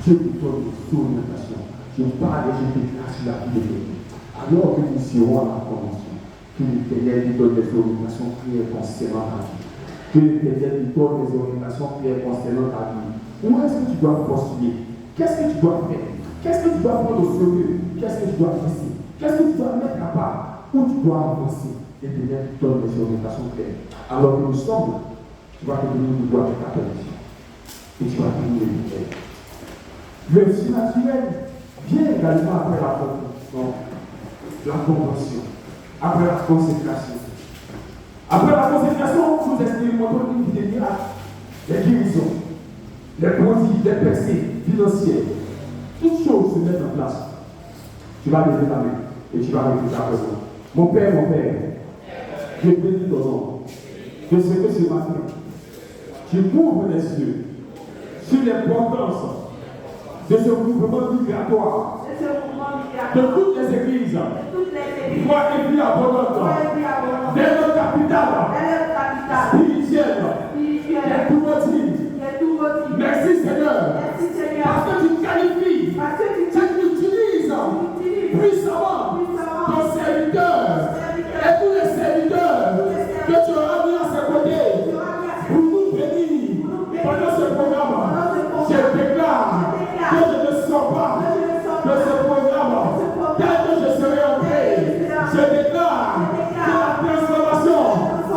Dieu te donne des orientations. Je parle et je déclare sur la vie de l'Église. Alors que nous serons à la convention, que l'Éternel nous donne des orientations claires concernant ta vie. Que l'Éternel nous donne des orientations claires concernant ta vie. Où est-ce que tu dois postuler? Qu'est-ce que tu dois faire? Qu'est-ce que tu dois prendre au sérieux? Qu'est-ce que tu dois laisser? Qu'est-ce que tu dois mettre à part? Où tu dois avancer? L'Éternel nous donne des orientations claires. Alors que nous sommes, tu vas devenir une voie de ta permission. Et tu vas devenir une lumière. Le surnaturel vient également après la convention, après la consécration. Après la consécration, nous expérimentons une vie de miracles, les guérisons, les prodiges, les percées financières. Toutes choses se mettent en place. Tu vas lever ta main et tu vas répéter après moi. Mon Père, je bénis ton nom. De ce que ce matin, tu m'ouvres les yeux sur l'importance de ce mouvement migratoire de toutes les églises, foi et vie abondante, de notre capitale spirituelle, de tout motif. Merci Seigneur, parce que tu qualifies, tu utilises puissamment ton serviteur et tous les serviteurs que tu auras mis à ses côtés pour nous bénir pendant ce programme. Je déclare que je ne sors pas de ce programme tel que je serai entré. Je déclare que la transformation,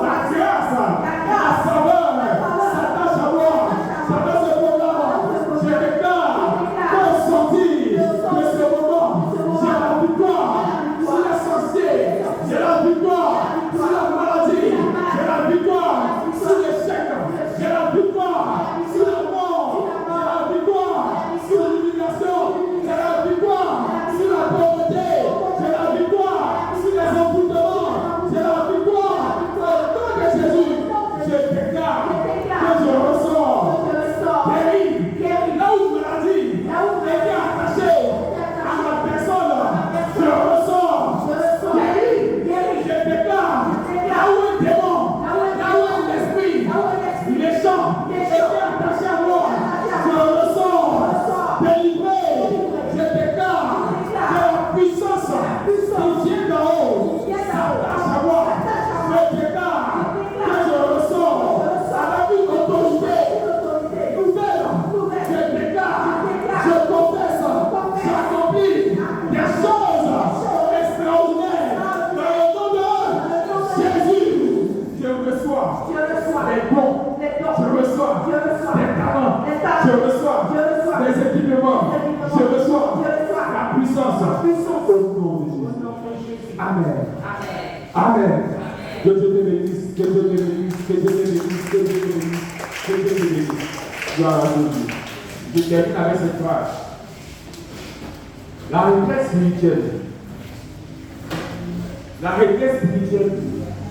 la grâce, la faveur s'attache à moi pendant ce programme. Je déclare Je reçois les équipements. Je reçois la puissance au nom de Jésus. Amen. Amen. Que Dieu te bénisse. Que Dieu te bénisse. Que Dieu te bénisse. Que Dieu te bénisse. Que Dieu te bénisse. Gloire à Dieu. Je termine avec cette phrase. La retraite spirituelle. La retraite spirituelle,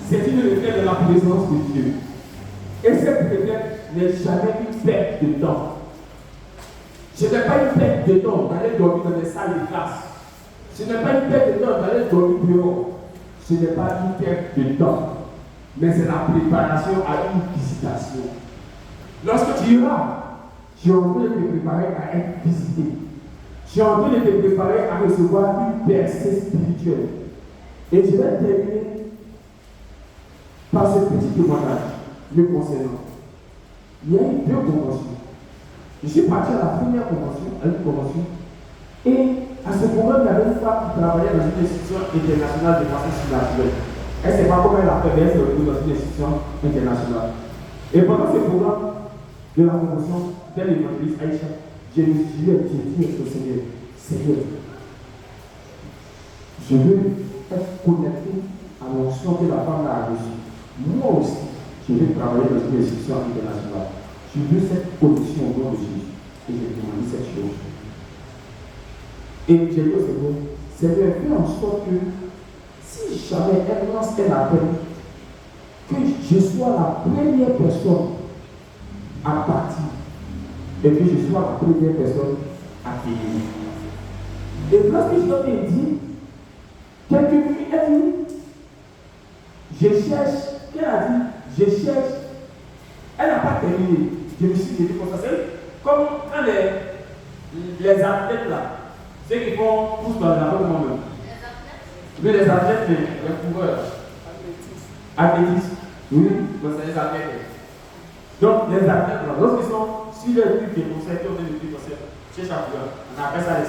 c'est une retraite de la présence de Dieu. Et cette retraite n'est jamais une perte de temps. Ce n'est pas une perte de temps d'aller dormir dans des salles de classe. Ce n'est pas une perte de temps d'aller dormir dehors. Ce n'est pas une perte de temps. Mais c'est la préparation à une visitation. Lorsque tu iras, tu es en train de te préparer à être visité. Tu es en train de te préparer à recevoir une percée spirituelle. Et je vais terminer par ce petit témoignage me concernant. Il y a eu 2 conventions. Je suis parti à la première convention, à une convention, et à ce moment, il y avait une femme qui travaillait dans une institution internationale de façon surnaturelle. Elle ne sait pas comment elle a fait, mais elle s'est retrouvée dans une institution internationale. Et pendant ce programme de la convention, tel l'évangéliste Aïcha, je lui ai dit au Seigneur, Seigneur, je veux être connecté à l'onction que la femme a reçue. Moi aussi, je veux travailler dans une institution internationale. Je veux cette connexion au nom de Jésus. Et j'ai demandé cette chose. Et j'ai dit au Seigneur, fais en sorte que si jamais elle lance un appel, que je sois la première personne à partir et que je sois la première personne à finir. Et lorsque je t'ai dit, quelques minutes, elle dit, je cherche, qu'elle a dit, je cherche, elle n'a pas terminé. Je me suis dit comme ça, c'est comme quand les athlètes là, ceux qui font pousse dans la rue moi-même. Mais les athlètes, les coureurs, athlétisme, oui, donc c'est les athlètes. Donc les athlètes là, lorsqu'ils sont sur le truc qui est concerté, on est le truc concerté, chez chaque joueur, on appelle ça les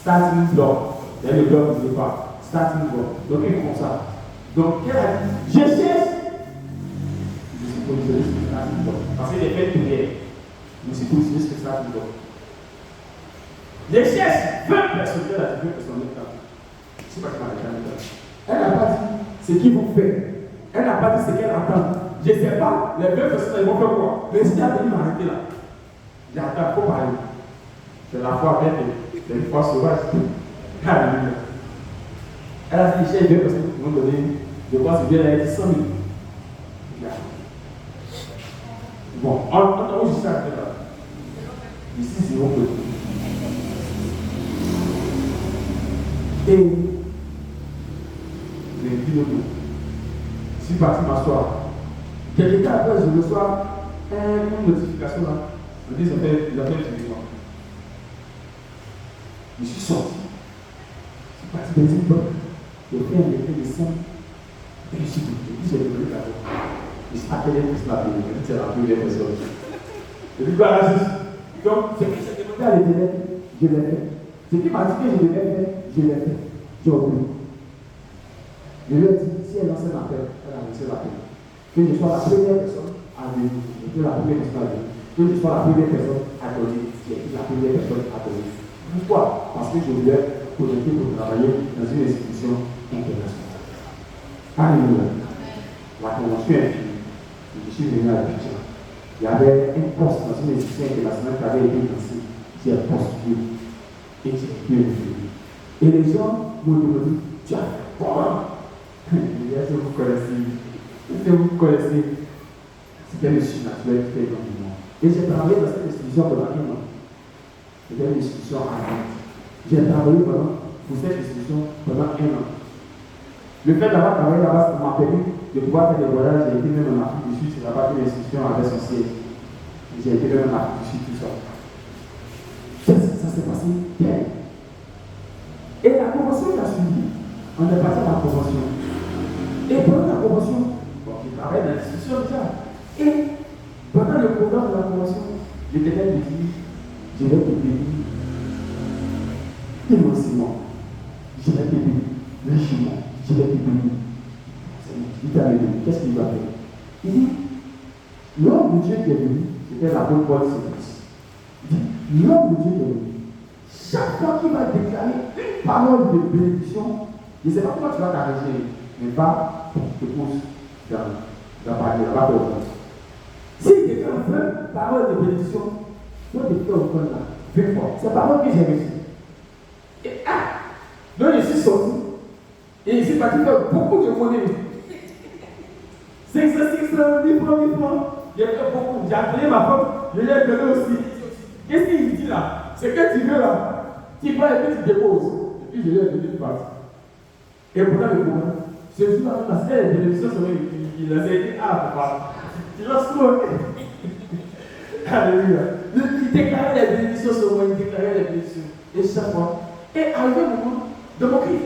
starting block. Il y a le bloc du départ, starting block. Donc ils font ça. Donc qu'elle a dit, je cherche. Je suis positionné sur le starting block. Parce qu'il est fait prière. Je suis positionné sur le starting block. Je cherche 20 personnes, elle a dit 20 personnes en même temps. Je ne sais pas comment elle a dit. Elle n'a pas dit ce qu'ils vont faire. Elle n'a pas dit ce qu'elle attend. Je ne sais pas, les 20 personnes, elles vont faire quoi. Mais si elle a venu m'arrêter là, j'attends, il faut parler. C'est la foi avec les forces sauvages. Alléluia. Elle a dit, j'ai 2 personnes qui vont donner, je pense que elle a dit 100 000. Bon, en où je suis arrivé là. Ici, c'est mon côté. Et les pilotes, je suis parti m'asseoir. Quelques temps après, je reçois une notification là. On dit, ils ont fait du vivant. Je suis sorti. Je suis parti dans une boîte. J'ai fait un effet de sang. Et je suis dit, j'ai demandé la voix. Je suis appelé pour se l'appeler. Je dis, c'est la première personne. Je dis, quoi là, donc, ce que j'ai demandé à l'Éternel, je l'ai fait. Ce qui m'a dit que je devais faire, je l'ai fait. J'ai oublié. Je lui ai dit, si elle lance un appel, elle a lancé l'appel. Que je sois la première personne à venir. Que la première personne à venir. Que je sois la première personne à donner. La première personne à donner. Pourquoi? Parce que je voulais connecter pour travailler dans une institution internationale. Alléluia. La convention est finie. Je suis venu à la picture. Il y avait un poste dans une institution internationale qui avait été lancé. J'ai postulé. Et j'ai été venu. Et les gens m'ont demandé, tu as fait quoi? Je dis, est-ce que vous connaissez? Est-ce que vous connaissez? C'était le surnaturel qui fait dans le monde. Et j'ai travaillé dans cette institution pendant 1 an. C'était une institution à Nantes. J'ai travaillé pour cette institution pendant 1 an. Le fait d'avoir travaillé là-bas, ça m'a permis de pouvoir faire des voyages. J'ai été même en Afrique du Sud, c'est là-bas que l'institution avait son siège. J'ai été même en Afrique du Sud, tout ça. Ça s'est passé bien. Et la convention qui a suivi, on est passé à la convention. Et pendant la convention, bon, je travaille dans l'institution déjà. Et pendant le programme de la convention, l'Éternel me dit, je vais te bénir immensément. Je vais te bénir richement. Je vais te bénir. Il t'a béni. Qu'est-ce qu'il va faire? Il dit, l'homme de Dieu qui est venu, c'était l'apôtre Paul Sénus. Il dit, l'homme de Dieu est venu. Chaque fois qu'il va déclarer une parole de bénédiction, je ne sais pas comment tu vas t'arranger, mais va, te pousse dans la parole, là-bas pour vous. Si quelqu'un veut une parole de bénédiction, toi tu fais au fond là, fais fort. C'est la parole que j'ai reçue. Et donc je suis sorti, et il s'est parti faire beaucoup de monnaie. 500, 1000 francs. J'ai fait beaucoup. J'ai appelé ma femme, je l'ai appelé aussi. Qu'est-ce qu'il dit là? C'est que tu veux là. Tu vas et puis tu déposes. Et puis je l'ai appelé de partir. Et pourtant le problème, ce jour-là, parce qu'il y a des bénédictions sur lui, il a dit, papa, tu l'as sauvé. Alléluia. Il déclarait les bénédictions sur moi, il déclarait les bénédictions. Et chaque fois. Et arrivé au moment de mon cri,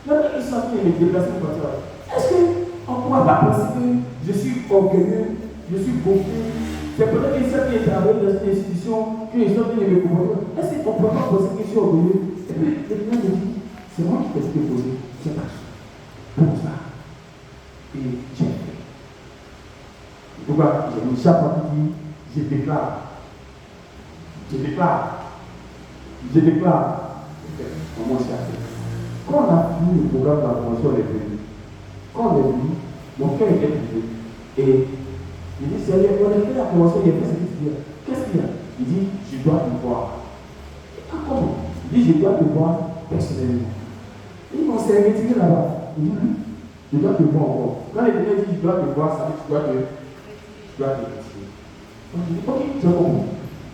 maintenant il s'en vient me déplacer pour partir. Est-ce qu'on ne pourra pas penser que je suis orgueilleux, je suis beaucoup? C'est peut-être que ceux qui travaillent dans une institution, que les gens viennent me comprendre. Est-ce qu'on ne pourra pas penser que je suis orgueilleux? Et puis, le client me dit, c'est moi qui t'ai posé, c'est pas ça. Pour ça. Et j'ai fait. Pourquoi? J'ai mis chaque fois qu'il dit, je déclare. Je déclare. Je déclare. Comment c'est fait? Quand on a fini le programme de la promotion des venus, quand on est venu, mon cœur était brisé. Et il dit, Seigneur, on a fait la promotion, il a fait ce qu'il dit. Qu'est-ce qu'il y a? Il dit, je dois te voir. Comment? Il dit, je dois te voir personnellement. Et on s'est retiré là-bas. Il dit, je dois te voir encore. Quand il dit, je dois te voir, ça veut dire que tu dois te retirer. Donc il dit, ok, je comprends.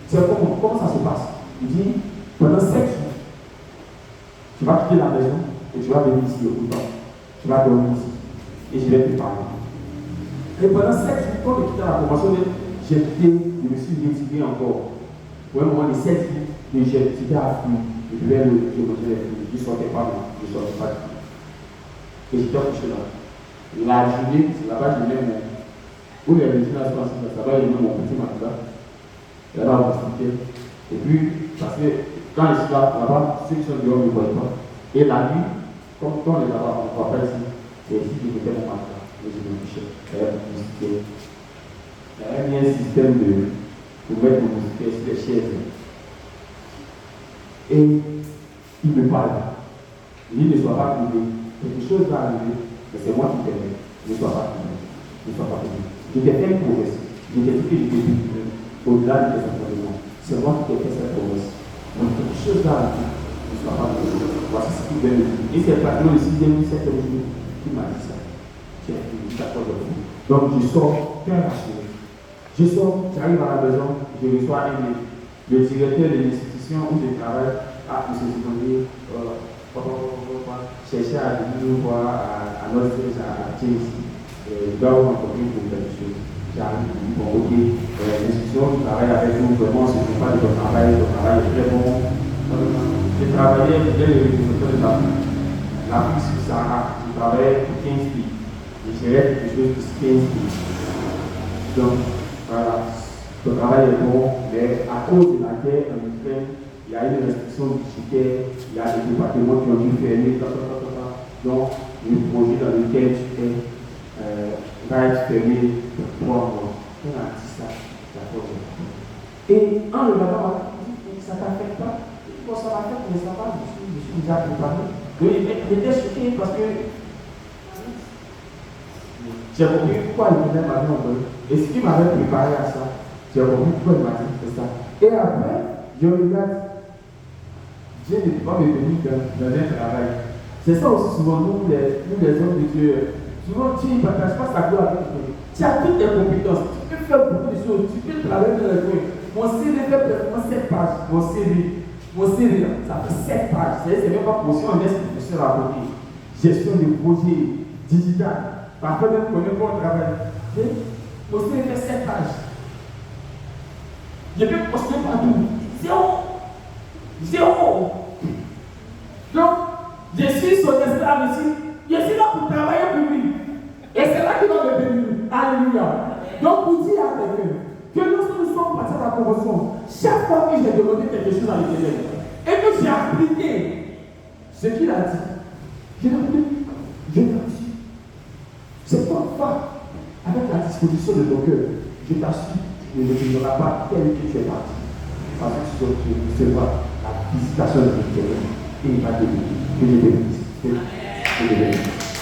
C'est comment ça se passe? Il dit, pendant 7 jours, tu vas quitter la maison et tu vas venir ici au bout de temps. Tu vas dormir ici. Et je vais te parler. Et pendant 7 jours, quand je quittais la promotion, j'ai quitté, je me suis retiré encore. Pour un moment, les 7 jours, j'étais à fuir. Je devais le manger, je ne sortais pas, je ne sortais pas. Et j'étais couché là. La journée, c'est là-bas que je mets mon. Où les résidents sont assis, là-bas, je mets mon petit matelas. Là-bas, on m'expliquait. Et puis, parce que quand je suis là-bas, ceux qui sont dehors ne me voient pas. Et la nuit, comme quand on est là-bas, on ne voit pas ici. C'est ici que je mettais mon matelas. Et je me couchais. Il y avait un système pour mettre mon musique sur les chaises. Et il me parle. Il dit, ne sois pas trouvé. Quelque chose va arriver, mais c'est moi qui t'aime. Ne sois pas trouvé. Ne sois pas trouvé. Je t'ai fait une promesse. Je t'ai dit que je t'ai dit au-delà de tes entraînements. C'est moi qui t'ai fait cette promesse. Donc quelque chose va arriver. Ne sois pas trouvé. Voici ce qu'il vient de dire. Et c'est pas le 6e, 7e jour qui m'a dit ça. J'ai fini 14 jours. Donc je sors, cœur rassuré. Je sors, j'arrive à la maison, je reçois un mail. Le directeur de l'institution où je travaille a M. Sidondi chercher à venir nous voir à notre siège à Chelsea. Je dois vous rencontrer pour quelque chose. J'arrive, je dis bon, ok, l'institution qui travaille avec nous, vraiment, ce n'est pas de votre travail, votre travail est très bon. J'ai travaillé, dès le résultat de l'Afrique subsaharienne, je travaillais pour 15 pays. Je gérais quelque chose pour 15 pays. Donc, voilà. Le travail est bon, mais à cause de la guerre en Ukraine, il y a une restriction budgétaire, il y a des départements qui ont dû fermer, donc le projet dans lequel tu es va être fermé pour 3 mois. On a dit ça, d'accord. Et en le regardant, on dit, ça ne t'affecte pas. Bon, ça m'affecte, mais ça va, je suis déjà préparé. Donc il était choqué parce que j'ai compris pourquoi il venait m'avoir envoyé. Et ce qui m'avait préparé à ça, j'ai compris pourquoi il m'a dit c'est ça. Et après, je regarde, Dieu ne peut pas me venir dans un travail. C'est ça aussi souvent, nous les hommes de Dieu. Souvent, Dieu ne partage pas sa gloire avec toi. Tu as toutes les compétences, tu peux faire beaucoup de choses, tu peux travailler dans les coins. Mon CV fait pratiquement 7 pages. Mon CV, ça fait 7 pages. C'est même pas possible, on laisse le professeur à côté. Gestion de projet digital. Parfois, même qu'on n'est pas au travail. Mon CV fait 7 pages. Je peux poster partout. Zéro. Donc, je suis son esclave ici. Je suis là pour travailler pour lui. Et c'est là qu'il va me bénir. Alléluia. Donc, pour dire à quelqu'un que lorsque nous sommes partis à la promotion, chaque fois que j'ai demandé quelque chose à l'Éternel et que j'ai appliqué ce qu'il a dit, je l'ai appliqué. Je l'ai reçu. C'est pourquoi, avec la disposition de ton cœur, je t'assure que ne deviendras pas tel que tu es parti. parce que tu recevras la visitation de l'Éternel et il va te bénir. Que Dieu te bénisse. Que Dieu te bénisse.